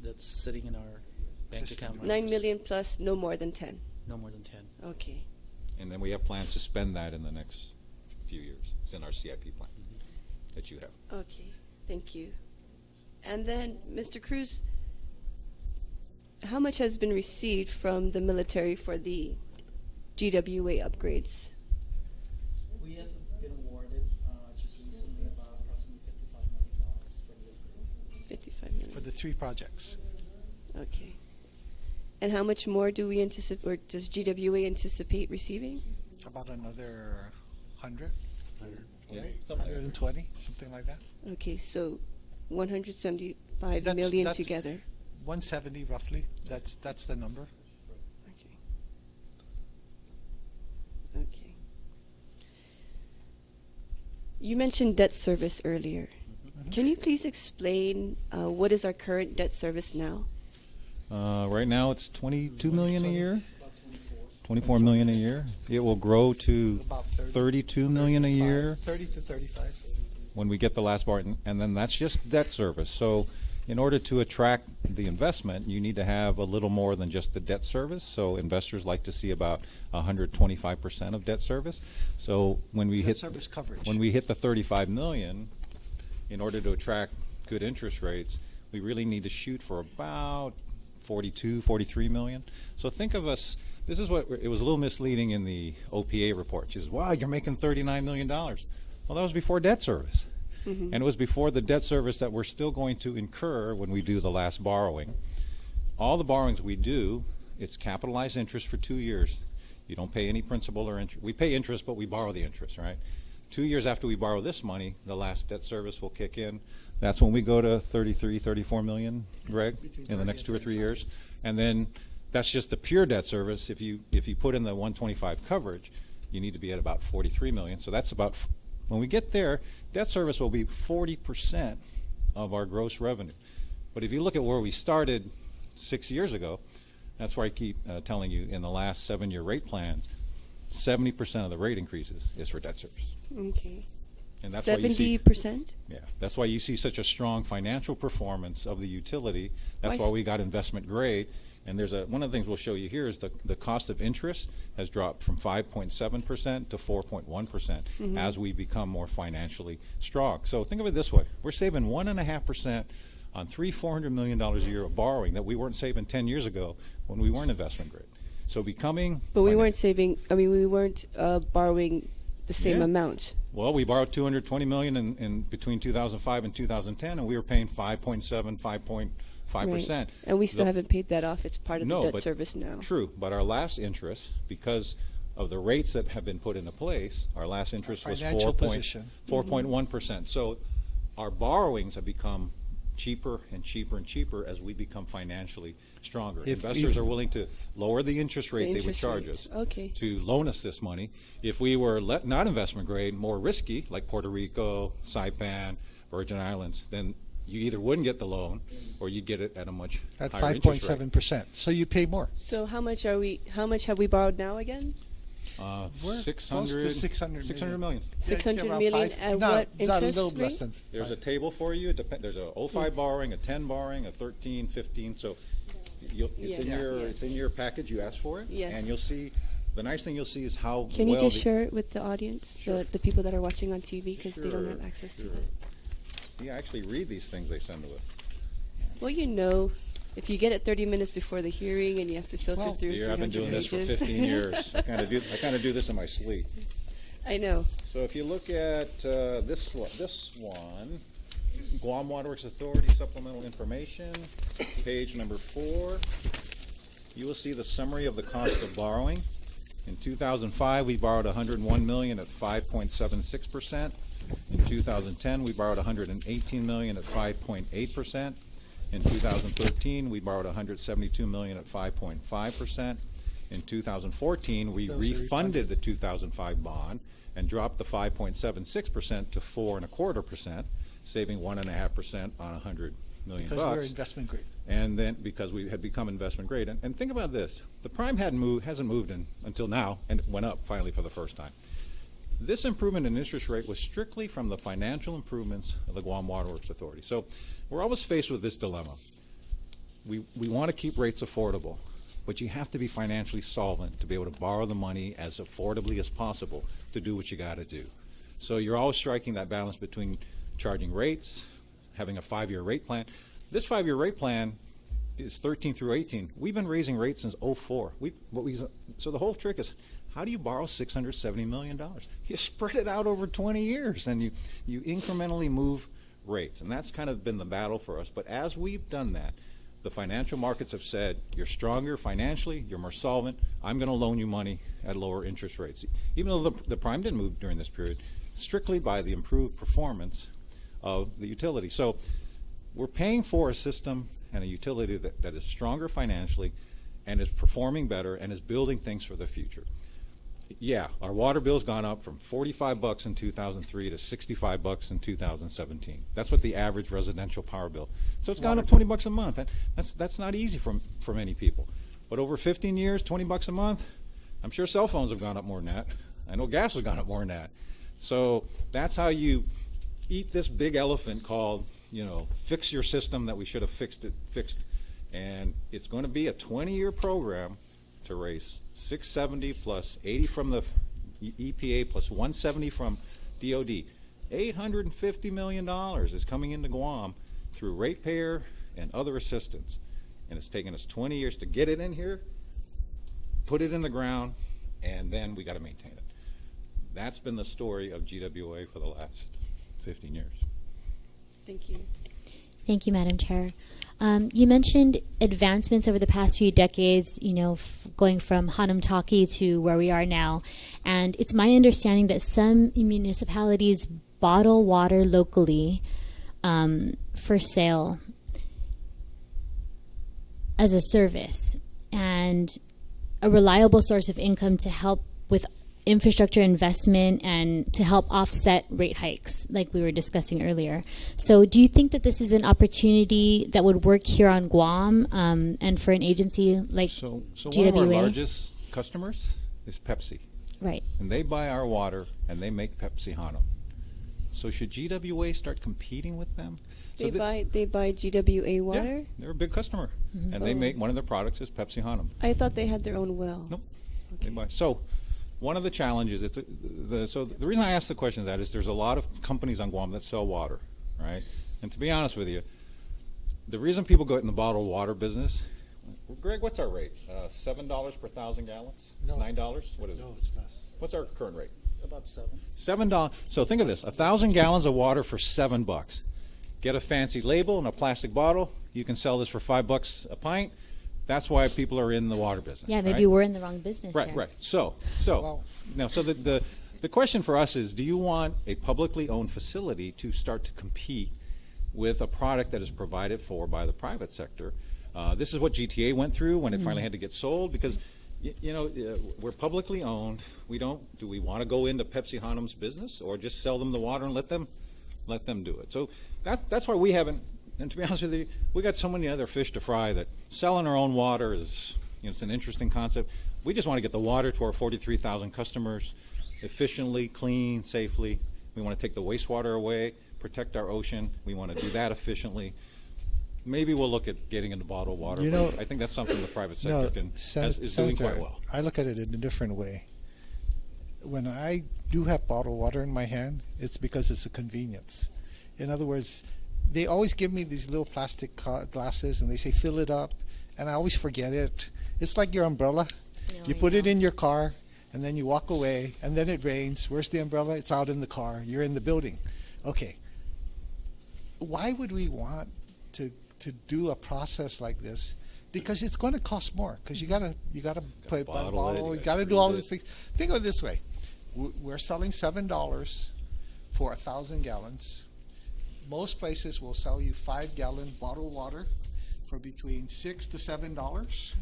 that's sitting in our bank account. right 9 now. million plus, no more than 10. No more than 10. Okay. And then we have plans to spend that in the next few years. It's in our CIP plan that you have. Okay, thank you. And then, Mr. Cruz, how much has been received from the military for the GWA upgrades? We have been awarded just recently about approximately $55 million for the upgrade. 55 million. For the 3 projects. Okay. And how much more do we anticipate, or does GWA anticipate receiving? About another 100, Yeah, right? something like that. 120, something like that. Okay, so 175 That's- million that's- together. 170 roughly. That's the number. Okay. Okay. You mentioned debt service earlier. Can you please explain what is our current debt service now? Right now, it's 22 million a year, About 24. 24 million a year. It will grow to About 30, 32 million a 35, year 30 to 35. when we get the last part, and then that's just debt service. So in order to attract the investment, you need to have a little more than just the debt service. So investors like to see about 125% of debt service. So when we Debt hit service coverage. when we hit the 35 million, in order to attract good interest rates, we really need to shoot for about 42, 43 million. So think of us, this is what, it was a little misleading in the OPA report. She says, wow, you're making $39 million. Well, that was before debt service. And it was before the debt service that we're still going to incur when we do the last borrowing. All the borrowings we do, it's capitalized interest for 2 years. You don't pay any principal or interest. We pay interest, but we borrow the interest, right? 2 years after we borrow this money, the last debt service will kick in. That's when we go to 33, 34 million, Greg, Between in the 30 next and 2 or 3 years. 35. And then that's just the pure debt service. If you put in the 125 coverage, you need to be at about 43 million. So that's about, when we get there, debt service will be 40% of our gross revenue. But if you look at where we started 6 years ago, that's why I keep telling you in the last 7-year rate plans, 70% of the rate increases is for debt service. Okay. And that's why you see, 70%? yeah, that's why you see such a strong financial performance of the utility. That's Why why s- we got investment grade. And there's one of the things we'll show you here is the cost of interest has dropped from 5.7% to 4.1% as we become more financially strong. So think of it this way. We're saving 1.5% on $400 million a year of borrowing that we weren't saving 10 years ago when we weren't investment grade. So becoming... But we weren't saving, we weren't borrowing the same amount. Well, we borrowed $220 million in between 2005 and 2010, and we were paying 5.5%. Right. And we still haven't paid that off. It's part of the debt service now. True, but our last interest, because of the rates that have been put into place, our last interest was 4.1%. So our borrowings have become cheaper and cheaper and cheaper as we become financially stronger. Investors are willing to lower the interest rate they would charge us to loan us this money. If we were not investment grade, more risky, like Puerto Rico, Saipan, Virgin Islands, then you either wouldn't get the loan or you'd get it at a much at higher interest rate. 5.7%. So you pay more. So how much have we borrowed now again? 600 million. 600 million at what interest rate? There's a table for you. There's a 05 borrowing, a 10 borrowing, a 13, 15. So it's in your package. You asked for it. Yes. And you'll see, the nice thing you'll see is how Can you just share it with the audience, the people that are watching on TV, because they don't have access to it? You actually read these things they send to us. Well, if you get it 30 minutes before the hearing and you have to filter through 300 I've been doing this for 15 years. I kind of do this in my sleep. I know. So if you look at this one, Guam Waterworks Authority Supplemental Information, page number 4, you will see the summary of the cost of borrowing. In 2005, we borrowed $101 million at 5.76%. In 2010, we borrowed $118 million at 5.8%. In 2013, we borrowed $172 million at 5.5%. In 2014, we refunded the 2005 bond and dropped the 5.76% to 4.25%, saving 1.5% on $100 million. Because we're investment grade. And then because we had become investment grade. And think about this. The prime hasn't moved until now, and it went up finally for the first time. This improvement in interest rate was strictly from the financial improvements of the Guam Waterworks Authority. So we're always faced with this dilemma. We want to keep rates affordable, but you have to be financially solvent to be able to borrow the money as affordably as possible to do what you got to do. So you're always striking that balance between charging rates, having a 5-year rate plan. This 5-year rate plan is 13 through 18. We've been raising rates since 04. So the whole trick is, how do you borrow $670 million? You spread it out over 20 years, and you incrementally move rates. And that's kind of been the battle for us. But as we've done that, the financial markets have said, you're stronger financially, you're more solvent, I'm going to loan you money at lower interest rates. Even though the prime didn't move during this period, strictly by the improved performance of the utility. So we're paying for a system and a utility that is stronger financially and is performing better and is building things for the future. Yeah, our water bill's gone up from $45 in 2003 to $65 in 2017. That's what the average residential power bill. So it's gone up $20 a month. That's not easy for many people. But over 15 years, $20 a month, I'm sure cell phones have gone up more than that. I know gas has gone up more than that. So that's how you eat this big elephant called, fix your system that we should have fixed. And it's going to be a 20-year program to raise 670 plus 80 from the EPA plus 170 from DOD. $850 million is coming into Guam through ratepayer and other assistance. And it's taken us 20 years to get it in here, put it in the ground, and then we got to maintain it. That's been the story of GWA for the last 15 years. Thank you. Thank you, Madam Chair. You mentioned advancements over the past few decades, going from Hanamtaki to where we are now. And it's my understanding that some municipalities bottle water locally for sale as a service and a reliable source of income to help with infrastructure investment and to help offset rate hikes like we were discussing earlier. So do you think that this is an opportunity that would work here on Guam and for an agency like So GWA? one of our largest customers is Pepsi. Right. And they buy our water and they make Pepsi Hanum. So should GWA start competing with them? So They buy GWA water? Yeah, they're a big customer, and they make one of their products is Pepsi Hanum. I thought they had their own well. Nope. They buy. So one of the challenges, so the reason I asked the question is that is there's a lot of companies on Guam that sell water, right? And to be honest with you, the reason people go in the bottled water business, Greg, what's our rate? $7 per 1,000 gallons? No. $9? What is it? No, it's less. What's our current rate? About 7. $7. So think of this: 1,000 gallons of water for $7. Get a fancy label and a plastic bottle. You can sell this for $5 a pint. That's why people are in the water business. Yeah, maybe right? we're in the wrong business. Right, here. right. So the question for us is: do you want a publicly owned facility to start to compete with a product that is provided for by the private sector? This is what GTA went through when it finally had to get sold because. We're publicly owned. Do we want to go into Pepsi Hanum's business or just sell them the water and let them do it? So that's why we haven't. And to be honest with you, we got so many other fish to fry that selling our own water is, it's an interesting concept. We just want to get the water to our 43,000 customers efficiently, clean, safely. We want to take the wastewater away, protect our ocean. We want to do that efficiently. Maybe we'll look at getting into bottled water. But I think that's something the private sector is doing quite well. I look at it in a different way. When I do have bottled water in my hand, it's because it's a convenience. In other words, they always give me these little plastic glasses and they say fill it up, and I always forget it. It's like your umbrella. You put it in your car and then you walk away and then it rains. Where's the umbrella? It's out in the car. You're in the building. Okay. Why would we want to do a process like this? Because it's going to cost more. Because you gotta put a bottle. You gotta do all these things. Think of it this way: we're selling $7 for 1,000 gallons. Most places will sell you 5-gallon bottled water for between $6 to $7.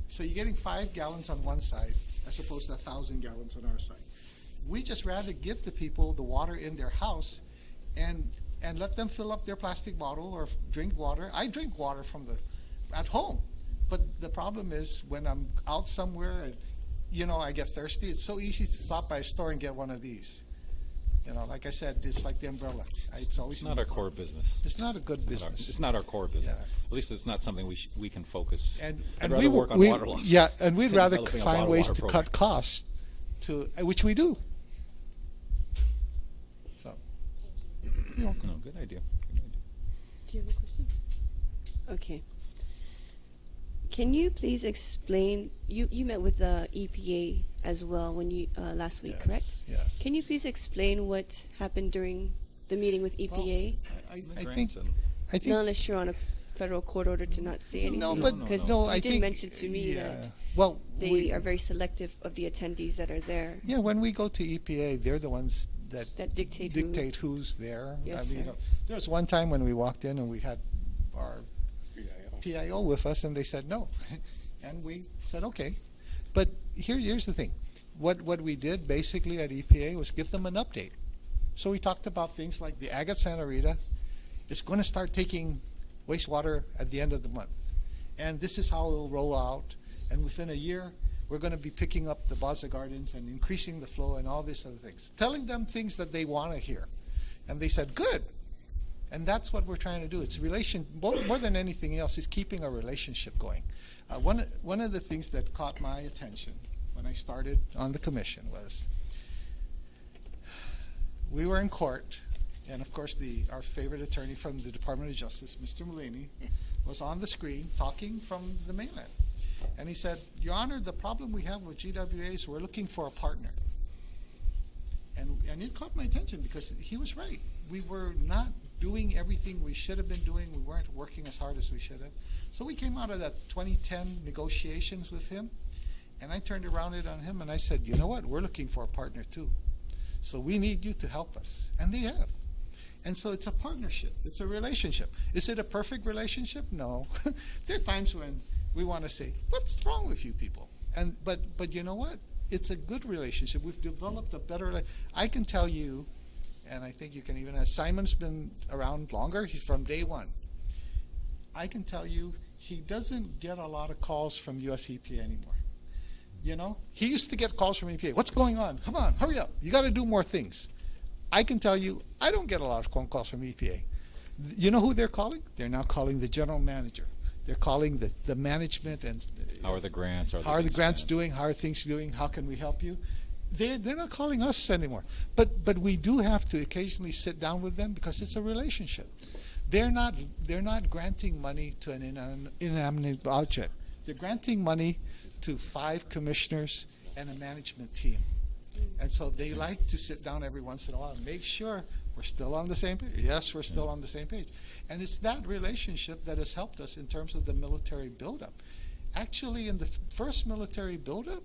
So you're getting 5 gallons on one side as opposed to 1,000 gallons on our side. We just rather give the people the water in their house and let them fill up their plastic bottle or drink water. I drink water at home, but the problem is when I'm out somewhere and I get thirsty. It's so easy to stop by a store and get one of these. Like I said, it's like the umbrella. It's always not our core business. It's not a good business. It's not our core business. Yeah. At least it's not something we can focus. And I'd rather work on water loss. Yeah, and we'd than rather developing a find bottled ways water to program. cut costs, which we do. So, No, good idea. Do you have a question? Okay. Can you please explain? You met with the EPA as well when you last week, correct? Yes. Can you please explain what happened during the meeting with EPA? I think Not unless you're on a federal court order to not say anything. No, but because no, you I did think mention to me that well, they are very selective of the attendees that are there. Yeah, when we go to EPA, they're the ones that dictate who's there. Yes, sir. There was one time when we walked in and we had our PIO with us, and they said no, and we said okay. But here's the thing: what we did basically at EPA was give them an update. So we talked about things like the Agate Santa Rita is going to start taking wastewater at the end of the month, and this is how it will roll out. And within a year, we're going to be picking up the Baza Gardens and increasing the flow and all these other things, telling them things that they want to hear. And they said, good. And that's what we're trying to do. It's more than anything else, is keeping a relationship going. One of the things that caught my attention when I started on the commission was we were in court, and of course our favorite attorney from the Department of Justice, Mr. Mulaney, was on the screen talking from the mainland. And he said, Your Honor, the problem we have with GWA is we're looking for a partner. And it caught my attention because he was right. We were not doing everything we should have been doing. We weren't working as hard as we should have. So we came out of that 2010 negotiations with him, and I turned around it on him and I said, you know what, we're looking for a partner too. So we need you to help us. And they have. And so it's a partnership. It's a relationship. Is it a perfect relationship? No. There are times when we want to say, what's wrong with you people? But you know what? It's a good relationship. We've developed a better I can tell you, and I think you can even ask, Simon's been around longer. He's from day one. I can tell you he doesn't get a lot of calls from US EPA anymore. He used to get calls from EPA. What's going on? Come on, hurry up. You got to do more things. I can tell you, I don't get a lot of phone calls from EPA. You know who they're calling? They're now calling the general manager. They're calling the management and How are the grants? how are the grants doing? How are things doing? How can we help you? They're not calling us anymore. But we do have to occasionally sit down with them because it's a relationship. They're not granting money to an inanimate object. They're granting money to 5 commissioners and a management team. And so they like to sit down every once in a while and make sure we're still on the same page. Yes, we're still on the same page. And it's that relationship that has helped us in terms of the military buildup. Actually, in the first military buildup,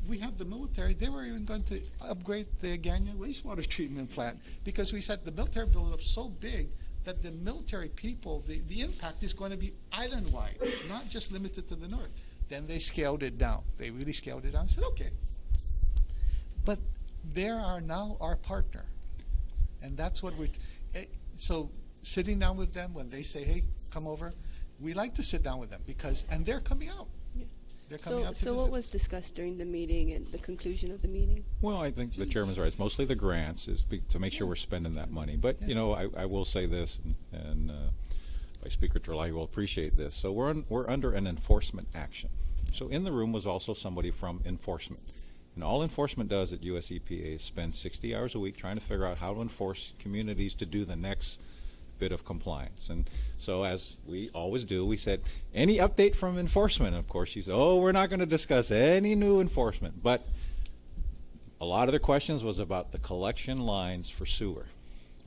we have the military, they were even going to upgrade the Agana wastewater treatment plant because we said the military buildup is so big that the military people, the impact is going to be island-wide, not just limited to the north. Then they scaled it down. They really scaled it down. I said, okay. But they are now our partner. And that's what so sitting down with them when they say, hey, come over, we like to sit down with them and they're coming out. Yeah. They're coming out to So what visit. was discussed during the meeting and the conclusion of the meeting? Well, I think the chairman's right. It's mostly the grants to make sure we're spending that money. But, I will say this, and Vice Speaker Terlai will appreciate this. So we're under an enforcement action. So in the room was also somebody from enforcement. And all enforcement does at US EPA is spend 60 hours a week trying to figure out how to enforce communities to do the next bit of compliance. And so as we always do, we said, any update from enforcement? And of course, she said, oh, we're not going to discuss any new enforcement. But a lot of the questions was about the collection lines for sewer,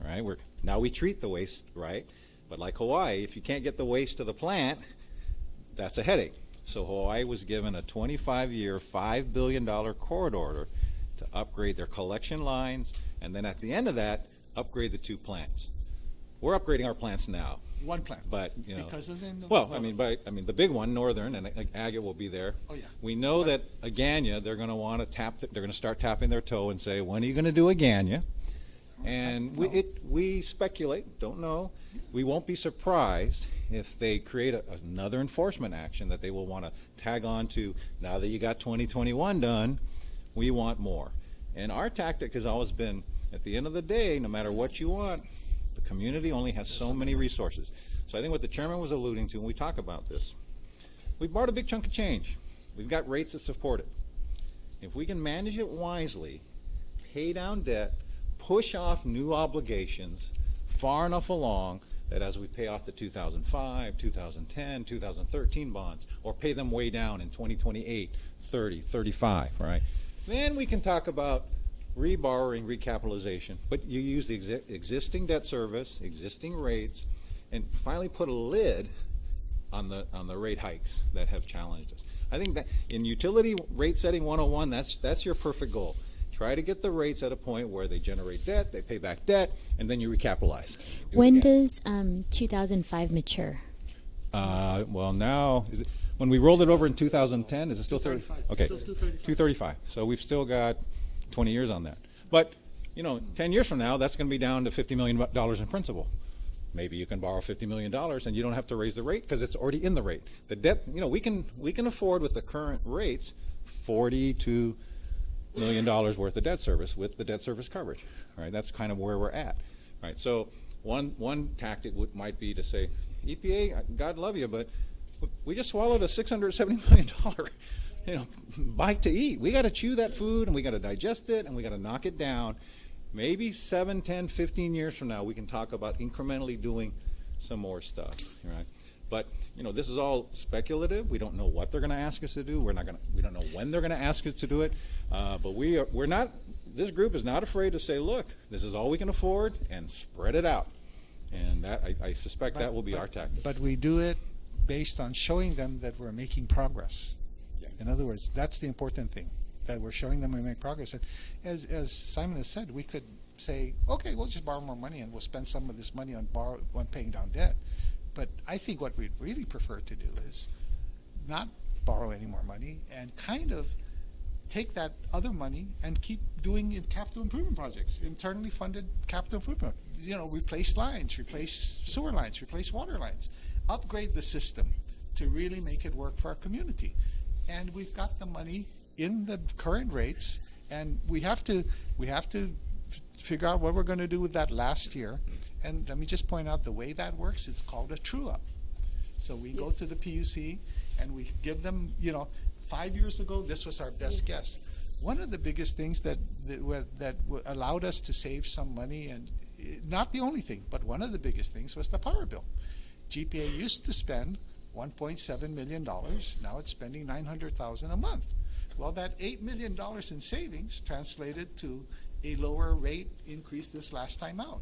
right? Now we treat the waste, right? But like Hawaii, if you can't get the waste to the plant, that's a headache. So Hawaii was given a 25-year, $5 billion court order to upgrade their collection lines, and then at the end of that, upgrade the 2 plants. We're upgrading our plants now. One plant. But, Because of them? the big one, Northern, and Agate will be there. Oh, yeah. We know that Agana, they're going to want to they're going to start tapping their toe and say, when are you going to do Agana? And we speculate, don't know. We won't be surprised if they create another enforcement action that they will want to tag on to. Now that you got 2021 done, we want more. And our tactic has always been, at the end of the day, no matter what you want, the community only has so many resources. So I think what the chairman was alluding to when we talk about this, we borrowed a big chunk of change. We've got rates that support it. If we can manage it wisely, pay down debt, push off new obligations far enough along that as we pay off the 2005, 2010, 2013 bonds, or pay them way down in 2028, 30, 35, right? Then we can talk about reborrowing, recapitalization, but you use the existing debt service, existing rates, and finally put a lid on the rate hikes that have challenged us. I think that in utility rate setting 101, that's your perfect goal. Try to get the rates at a point where they generate debt, they pay back debt, and then you recapitalize. When does 2005 mature? Well, now, when we rolled it over in 2010, is it still 30? 235. Okay, Still 235. 235. So we've still got 20 years on that. But, 10 years from now, that's going to be down to $50 million in principal. Maybe you can borrow $50 million and you don't have to raise the rate because it's already in the rate. The debt, we can afford with the current rates $42 million worth of debt service with the debt service coverage. All right, that's kind of where we're at. All right, so one tactic might be to say, EPA, God love you, but we just swallowed a $670 million bite to eat. We got to chew that food and we got to digest it and we got to knock it down. Maybe 7, 10, 15 years from now, we can talk about incrementally doing some more stuff. Right? But this is all speculative. We don't know what they're going to ask us to do. We don't know when they're going to ask us to do it. But we're not. This group is not afraid to say, look, this is all we can afford, and spread it out. And that I suspect that will be our tactic. But we do it based on showing them that we're making progress. Yeah. In other words, that's the important thing, that we're showing them we make progress. And as Simon has said, we could say, okay, we'll just borrow more money and we'll spend some of this money on paying down debt. But I think what we'd really prefer to do is not borrow any more money and kind of take that other money and keep doing capital improvement projects, internally funded capital improvement. Replace lines, replace sewer lines, replace water lines, upgrade the system to really make it work for our community. And we've got the money in the current rates, and we have to figure out what we're going to do with that last year. And let me just point out the way that works, it's called a true-up. So we go to the PUC and we give them, 5 years ago, this was our best guess. One of the biggest things that allowed us to save some money, and not the only thing, but one of the biggest things was the power bill. GPA used to spend $1.7 million. Now it's spending $900,000 a month. Well, that $8 million in savings translated to a lower rate increase this last time out.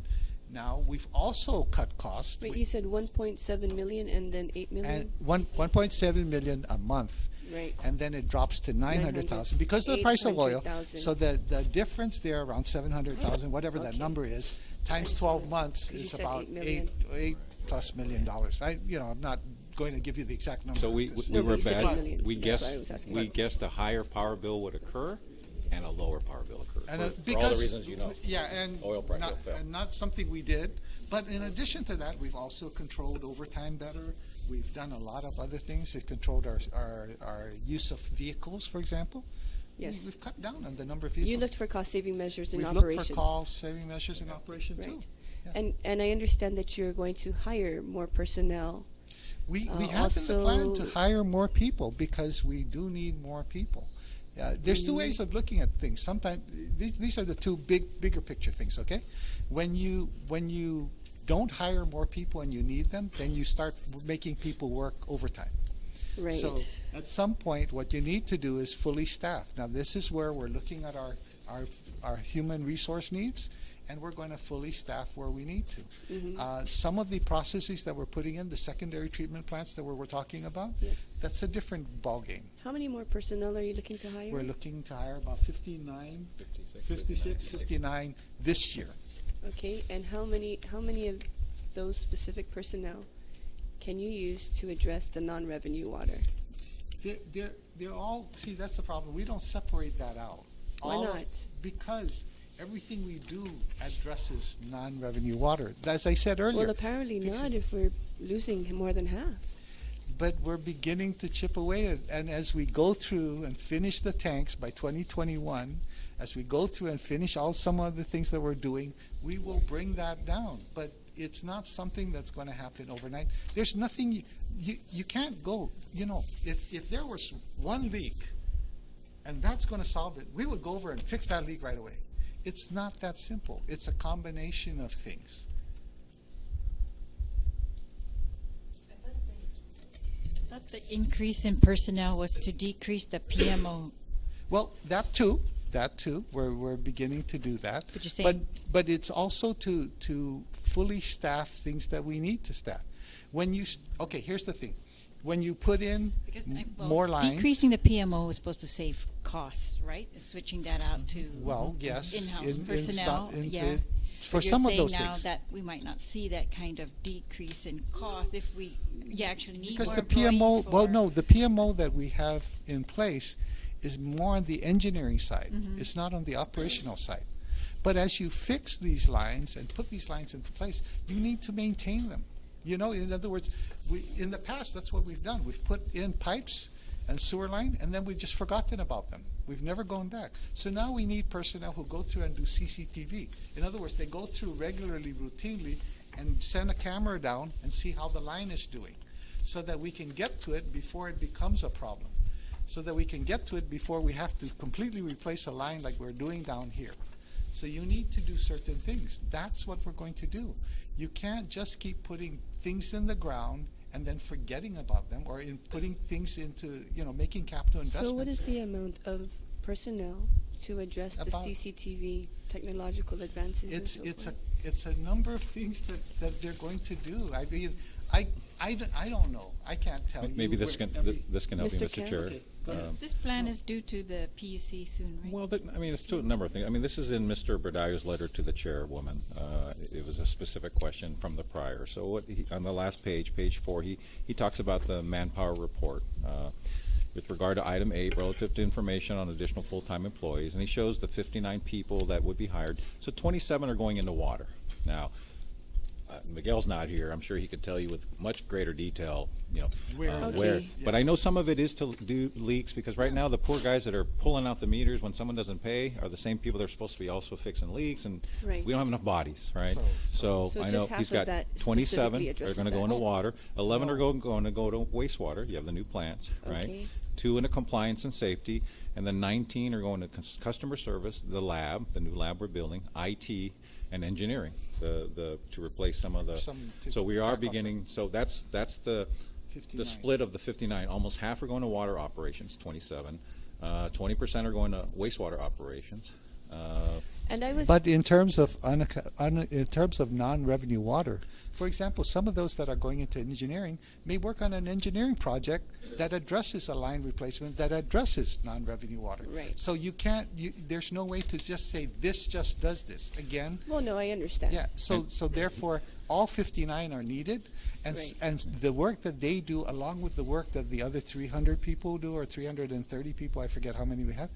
Now we've also cut costs. Wait, you said 1.7 million and then 8 million? And 1.7 million a month. Right. And then it drops to 900,000 because of the price of oil. 800,000. So the difference there around 700,000, whatever that number is, times 12 months You is said about 8 million. $8+ million. I'm not going to give you the exact number. So we No, were you said bad. 8 million, We so that's guessed why I was asking. we guessed a higher power bill would occur and a lower power bill occur. And For all because the reasons you know. Yeah, and Oil price not, will fail. and not something we did. But in addition to that, we've also controlled overtime better. We've done a lot of other things. We've controlled our use of vehicles, for example. Yes. We've cut down on the number of vehicles. You looked for cost-saving measures in We've operations. looked for cost-saving measures in operation, too. Right. And I understand that you're going to hire more personnel. We have in the plan to also- hire more people because we do need more people. There's two ways of looking at things. Sometimes these are the two bigger picture things. Okay, when you don't hire more people and you need them, then you start making people work overtime. Right. So at some point, what you need to do is fully staff. Now this is where we're looking at our human resource needs, and we're going to fully staff where we need to. Some of the processes that we're putting in, the secondary treatment plants that we're talking about, Yes. that's a different ballgame. How many more personnel are you looking to hire? We're looking to hire about 59 this year. Okay, and how many of those specific personnel can you use to address the non-revenue water? They're all, see, that's the problem. We don't separate that out. Why not? Because everything we do addresses non-revenue water. As I said earlier. Well, apparently not if we're losing more than half. But we're beginning to chip away at, and as we go through and finish the tanks by 2021, as we go through and finish some of the things that we're doing, we will bring that down. But it's not something that's going to happen overnight. There's nothing, you can't go, if there was one leak and that's going to solve it, we would go over and fix that leak right away. It's not that simple. It's a combination of things. I thought the increase in personnel was to decrease the PMO. Well, that too. We're beginning to do that. But you're saying- But it's also to fully staff things that we need to staff. Okay, here's the thing. When you put in more lines. Decreasing the PMO is supposed to save costs, right? Switching that out to Yes, in-house personnel. For But you're some of saying those now things. that we might not see that kind of decrease in cost if you actually need Because more the PMO, employees the PMO that we have in place is more on the engineering side. Mm-hmm. It's not on the operational side. But as you fix these lines and put these lines into place, you need to maintain them. In other words, in the past, that's what we've done. We've put in pipes and sewer line, and then we've just forgotten about them. We've never gone back. So now we need personnel who go through and do CCTV. In other words, they go through regularly, routinely, and send a camera down and see how the line is doing, so that we can get to it before it becomes a problem, so that we can get to it before we have to completely replace a line like we're doing down here. So you need to do certain things. That's what we're going to do. You can't just keep putting things in the ground and then forgetting about them, or in putting things into, making capital investments. So what is the amount of personnel to address the About- CCTV technological advances? It's a number of things that they're going to do. I mean, I don't know. I can't tell you. Maybe this can help you, Mr. Mr. Kent? Chair. Okay. This plan is due to the PUC soon, right? Well, it's to a number of things. This is in Mr. Berdallo's letter to the chairwoman. It was a specific question from the prior. So on the last page, page 4, he talks about the manpower report with regard to item 8 relative to information on additional full-time employees, and he shows the 59 people that would be hired. So 27 are going into water. Now, Miguel's not here. I'm sure he could tell you with much greater detail, Where- where. Okay. But I know some of it is to do leaks, because right now the poor guys that are pulling out the meters when someone doesn't pay are the same people that are supposed to be also fixing leaks, and Right. we don't have enough bodies, right? So- So I just know half he's of got that 27 specifically are addresses going to go that. into water, 11 are going to go to wastewater. You have the new plants, right? Okay. 2 into compliance and safety, and then 19 are going to customer service, the lab, the new lab we're building, IT, and engineering, to replace some of the. So we are beginning. So that's the 59. the split of the 59. Almost half are going to water operations, 27. 20% are going to wastewater operations. And I was. But in terms of in terms of non-revenue water, for example, some of those that are going into engineering may work on an engineering project that addresses a line replacement that addresses non-revenue water. Right. So you can't. There's no way to just say this just does this. Again, Well, no, I understand. yeah. So therefore, all 59 are needed, and and the work that they do, along with the work that the other 300 people do, or 330 people, I forget how many we have.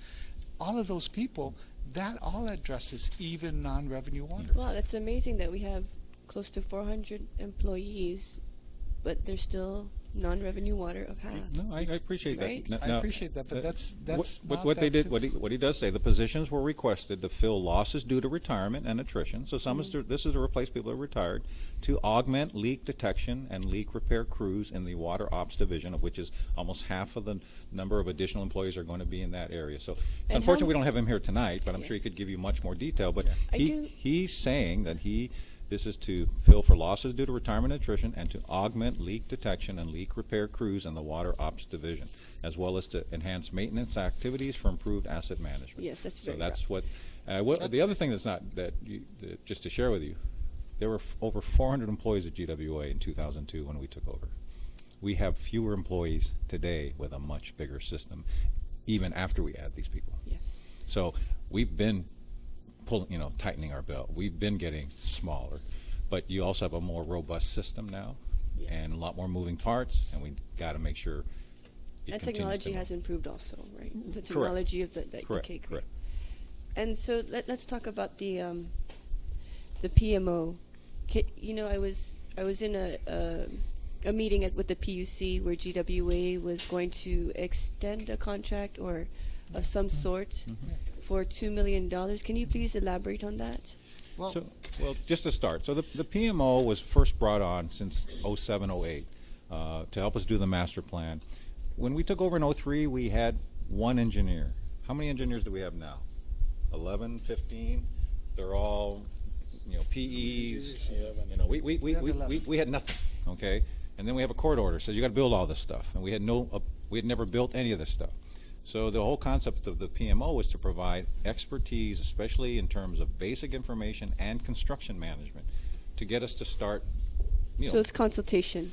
All of those people, that all addresses even non-revenue water. Wow, that's amazing that we have close to 400 employees, but there's still non-revenue water of half. No, I appreciate Right. that. I appreciate that, but that's not what they that did. What he does say, the positions were requested to fill losses due to retirement and attrition. So this is to replace people who are retired, to augment leak detection and leak repair crews in the water ops division, of which is almost half of the number of additional employees are going to be in that area. So it's And unfortunate how- we don't have him here tonight, but I'm Yeah. sure he could give you much more detail. But I do- he's saying that this is to fill for losses due to retirement and attrition, and to augment leak detection and leak repair crews in the water ops division, as well as to enhance maintenance activities for improved asset management. Yes, that's So very that's what. The other thing that's not just to share with you, there were over 400 employees at GWA in 2002 when we took over. We have fewer employees today with a much bigger system, even after we add these people. Yes. So we've been tightening our belt. We've been getting smaller, but you also have a more robust system now, Yes. and a lot more moving parts, and we got to make sure it And continues technology to move. has improved also, right? The Correct. technology of the Correct. okay, great. Correct. And so let's talk about the PMO. I was in a meeting with the PUC where GWA was going to extend a contract or of some sort for $2 million. Can you please elaborate on that? Well, Well, just to start, so the PMO was first brought on since 07, 08 to help us do the master plan. When we took over in 03, we had one engineer. How many engineers do we have now? 11, 15? They're all, PEs. We had nothing, okay? And then we have a court order says you got to build all this stuff, and we had never built any of this stuff. So the whole concept of the PMO was to provide expertise, especially in terms of basic information and construction management, to get us to start. So it's consultation.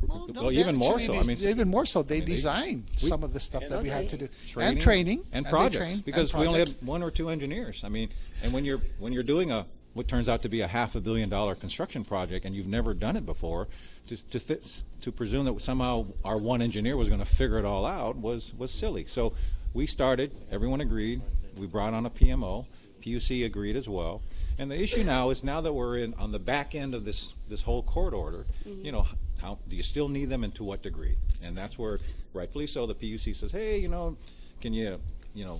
Well, even more so. Even more so, they I mean, design some of the stuff that we had to do, and training and and projects, they train, because and we only had projects. 1 or 2 engineers. And when you're doing what turns out to be a $500 million construction project, and you've never done it before, to presume that somehow our one engineer was going to figure it all out was silly. So we started. Everyone agreed. We brought on a PMO. PUC agreed as well. And the issue now is, now that we're on the back end of this whole court order, how do you still need them, and to what degree? And that's where, rightfully so, the PUC says, hey, can you,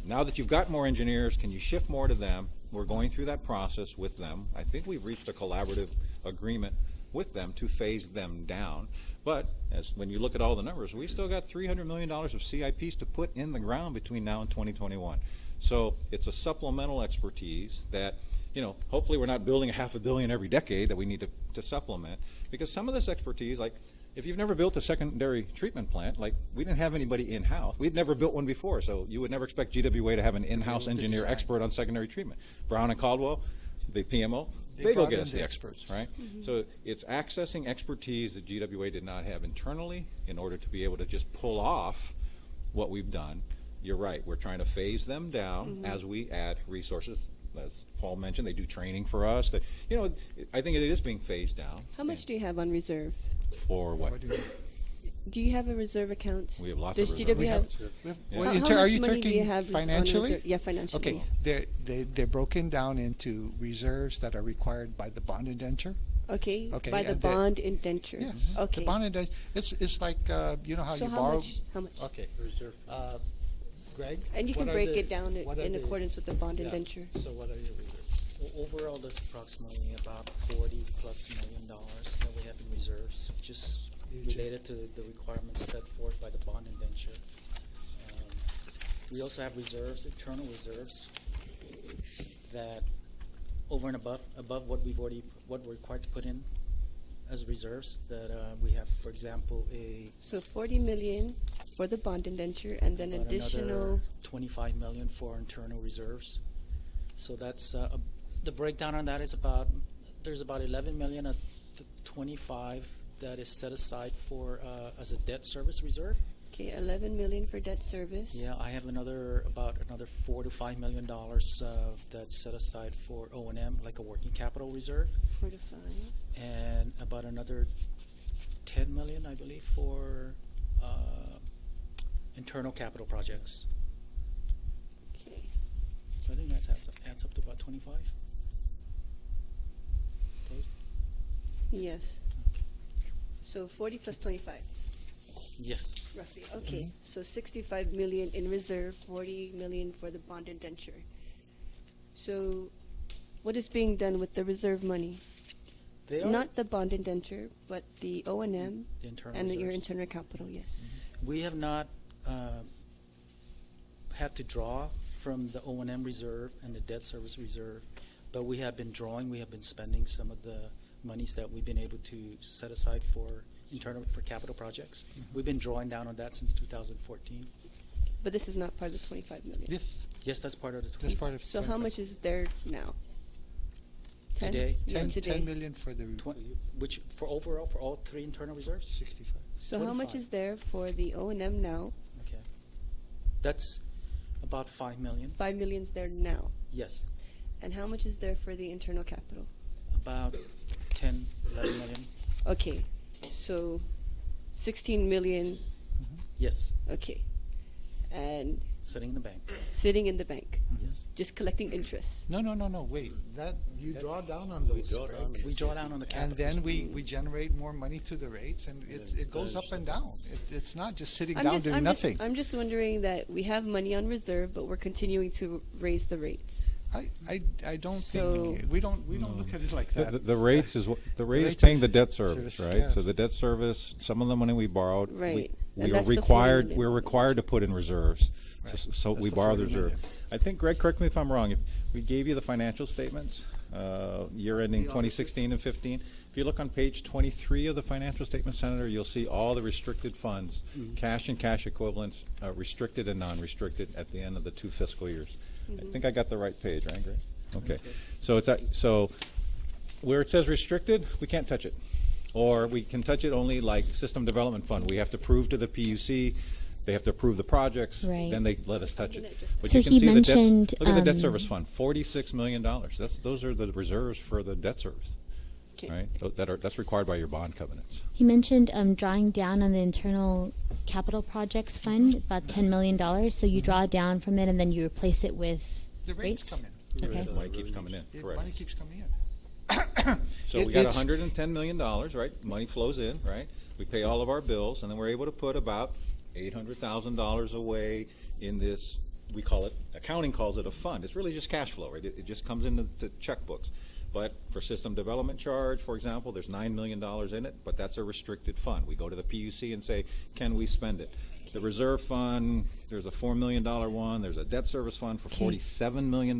now that you've got more engineers, can you shift more to them? We're going through that process with them. I think we've reached a collaborative agreement with them to phase them down. But when you look at all the numbers, we still got $300 million of CIPs to put in the ground between now and 2021. So it's a supplemental expertise that, hopefully we're not building $500 million every decade that we need to supplement. Because some of this expertise, like if you've never built a secondary treatment plant, like we didn't have anybody in-house. We'd never built one before, so you would never expect GWA to have an in-house engineer expert on secondary treatment. Brown and Caldwell, the PMO, they go get us the experts, right? So it's accessing expertise that GWA did not have internally in order to be able to just pull off what we've done. You're right, we're trying to phase them down as we add resources. As Paul mentioned, they do training for us. I think it is being phased down. How much do you have on reserve? For what? Do you have a reserve account? We have lots Does of GW reserves. have? Well, How much are you money do you talking have on financially? reserve? Yeah, financially. Okay, they're broken down into reserves that are required by the bond indenture, Okay, Okay, by the and then- bond indenture. Yes. Okay. The bond indenture, it's like, you know how So you how borrow. much? How much? Okay. Greg? And you can what are break the- it down what are in the- accordance with the bond yeah. indenture. So what are your reserves? Overall, there's approximately about $40+ million that we have in reserves, just related to the requirements set forth by the bond indenture. We also have reserves, internal reserves, that over and above what we're required to put in as reserves, that we have, for example, So 40 million for the bond indenture, and then about additional. another 25 million for internal reserves. So that's the breakdown on that is there's about 11 million of 25 that is set aside for as a debt service reserve. Okay, 11 million for debt service. Yeah, I have another $4 to $5 million that's set aside for O&M, like a working capital reserve, 4 to 5. and about another 10 million, I believe, for internal capital projects. Okay. So I think that adds up to about 25. Close? Yes. So 40 plus 25, Yes. roughly. Okay. So 65 million in reserve, 40 million for the bond indenture. So what is being done with the reserve money? They are Not the bond indenture, but the O&M the internal and your reserves. internal capital, yes. We have not had to draw from the O&M reserve and the debt service reserve, but we have been drawing, we have been spending some of the monies that we've been able to set aside for capital projects. We've been drawing down on that since 2014. But this is not part of the 25 million. Yes, Yes, that's part of the that's part of. So how much is there now? 10? Today? Yeah, 10, today. 10 million for the which for overall for all three internal reserves? 65. So how much 25. is there for the O&M now? Okay, that's about 5 million. 5 million's there now. Yes, And how much is there for the internal capital? about 10, 11 million. Okay, so 16 million, Yes, okay. And sitting in the bank. sitting in the bank, Yes, just collecting interest. No, wait, that, you draw down on those, Greg. we draw down on the capital. And then we generate more money through the rates, and it goes up and down. It's not just sitting down doing nothing. I'm just wondering that we have money on reserve, but we're continuing to raise the rates. I don't So- think, we don't look at it like that. The rates is, the rate is rates paying is the debt service, service, right? So yes. the debt service, some of the money we borrowed, Right. we And are that's the 40 required, million. we're required to put in reserves. Right. So That's we the borrow the 40 reserve. million. I think, Greg, correct me if I'm wrong, if we gave you the financial statements, year ending 2016 and 15, if you look on page 23 of the financial statement, Senator, you'll see all the restricted funds, cash and cash equivalents, restricted and non-restricted at the end of the 2 fiscal years. I think I got the right page, right, Greg? Okay. So so where it says restricted, we can't touch it. Or we can touch it only like system development fund. We have to prove to the PUC, they have to approve the projects, Right. then they let us touch it. But So you can he see the debts, mentioned, look at the debt service fund, $46 million. Those are the reserves for the debt service, Okay. right? That's required by your bond covenants. He mentioned drawing down on the internal capital projects fund, about $10 million. So you draw down from it and then you replace it with The rates come in. Okay. The money keeps coming in, Money correct. keeps coming in. So we got $110 million, right? Money flows in, right? We pay all of our bills, and then we're able to put about $800,000 away in this, we call it, accounting calls it a fund. It's really just cash flow, right? It just comes into the checkbooks. But for system development charge, for example, there's $9 million in it, but that's a restricted fund. We go to the PUC and say, can we spend it? The reserve fund, there's a $4 million one. There's a debt service fund for $47 million.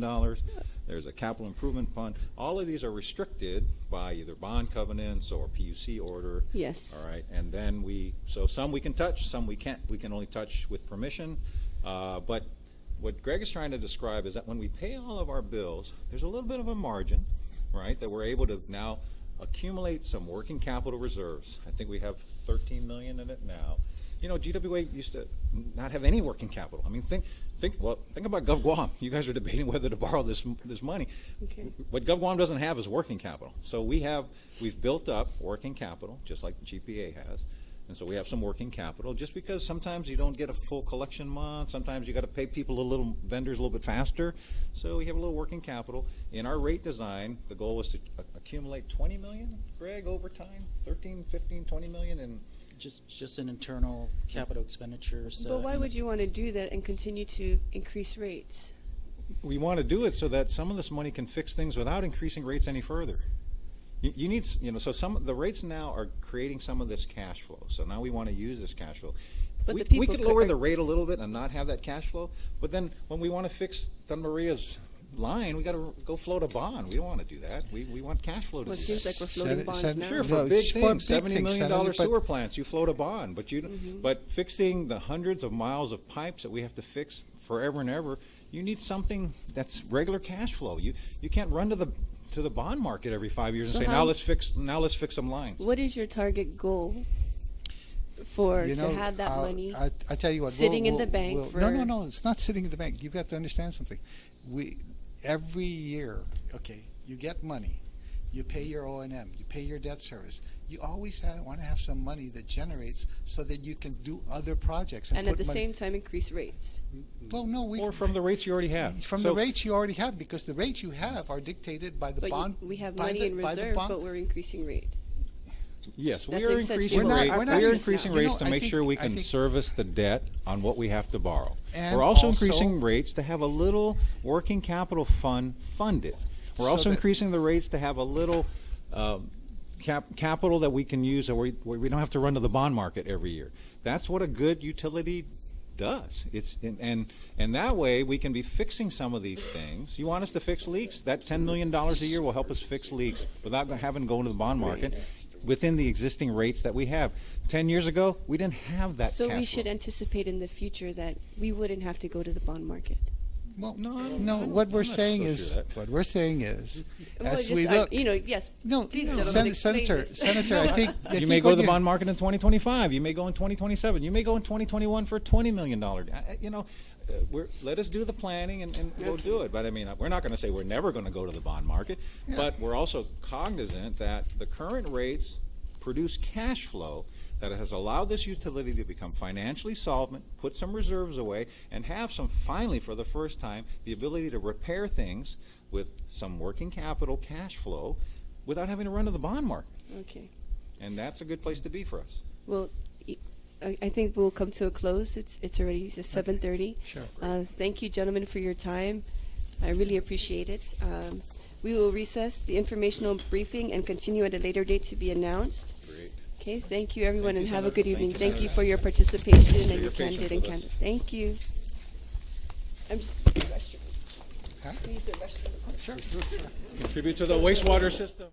There's a capital improvement fund. All of these are restricted by either bond covenants or PUC order. Yes. All right, and then so some we can touch, some we can't. We can only touch with permission. But what Greg is trying to describe is that when we pay all of our bills, there's a little bit of a margin, right, that we're able to now accumulate some working capital reserves. I think we have 13 million in it now. You know, GWA used to not have any working capital. I mean, think about Gov Guam. You guys are debating whether to borrow this money. Okay. What Gov Guam doesn't have is working capital. So we've built up working capital, just like the GPA has. And so we have some working capital, just because sometimes you don't get a full collection month. Sometimes you got to pay vendors a little bit faster. So we have a little working capital. In our rate design, the goal was to accumulate 20 million, Greg, over time? 13, 15, 20 million, and Just an internal capital expenditures. But why would you want to do that and continue to increase rates? we want to do it so that some of this money can fix things without increasing rates any further. You need, so the rates now are creating some of this cash flow. So now we want to use this cash flow. But we, the people we could lower the rate a little bit and not have that cash flow. But then when we want to fix Don Maria's line, we got to go float a bond. We don't want to do that. We want cash flow to Well, it do seems that. like we're floating bonds now. Sure, for No, big it's for things, big $70 things, million Senator, but- sewer plants, you float a bond. But fixing the hundreds of miles of pipes that we have to fix forever and ever, you need something that's regular cash flow. You can't run to the bond market every 5 years and So say, how- now let's fix some lines. What is your target goal to have that money? I tell you what, sitting in the bank for- No, it's not sitting in the bank. You've got to understand something. Every year, okay, you get money, you pay your O&M, you pay your debt service. You always want to have some money that generates so that you can do other projects And at put the money- same time increase rates. Well, no, Or from the rates you already have. from So- the rates you already have, because the rates you have are dictated by the But bond. we have by money the- in by the reserve, bond- but we're increasing rate. Yes, we That's are essentially increasing what we're- rates. we're not We are just increasing now. You rates know, to I make think- sure we I can think- service the debt on what we have to borrow. And We're also also- increasing rates to have a little working capital fund funded. We're So also that- increasing the rates to have a little capital that we can use where we don't have to run to the bond market every year. That's what a good utility does. And that way we can be fixing some of these things. You want us to fix leaks? That $10 million a year will help us fix leaks without having to go into the bond market within the existing rates that we have. 10 years ago, we didn't have that So cash we should flow. anticipate in the future that we wouldn't have to go to the bond market. Well, No, what we're I'm not saying so is, sure that- what we're saying is, Well, as just, we look, yes. no, Please, no, gentlemen, explain Senator, this. Senator, I think You may go to what the bond market in 2025. You may go in 2027. You may go in 2021 for a $20 million. Let us do the planning and we'll do it. But I mean, we're not going to say we're never going to go to the bond market. Yeah. But we're also cognizant that the current rates produce cash flow that has allowed this utility to become financially solvent, put some reserves away, and have finally for the first time, the ability to repair things with some working capital cash flow without having to run to the bond market. Okay. And that's a good place to be for us. Well, I think we'll come to a close. It's already 7:30. Sure. Thank you, gentlemen, for your time. I really appreciate it. We will recess the informational briefing and continue at a later date to be announced. Great. Okay, thank you, everyone, Thank and you, have a Senator. good Thank evening. you, Thank you Senator. for your participation and your your patience candid and with us. candid. Thank you. I'm just the restroom. Huh? Please, the restroom. Sure. Contribute to the wastewater system.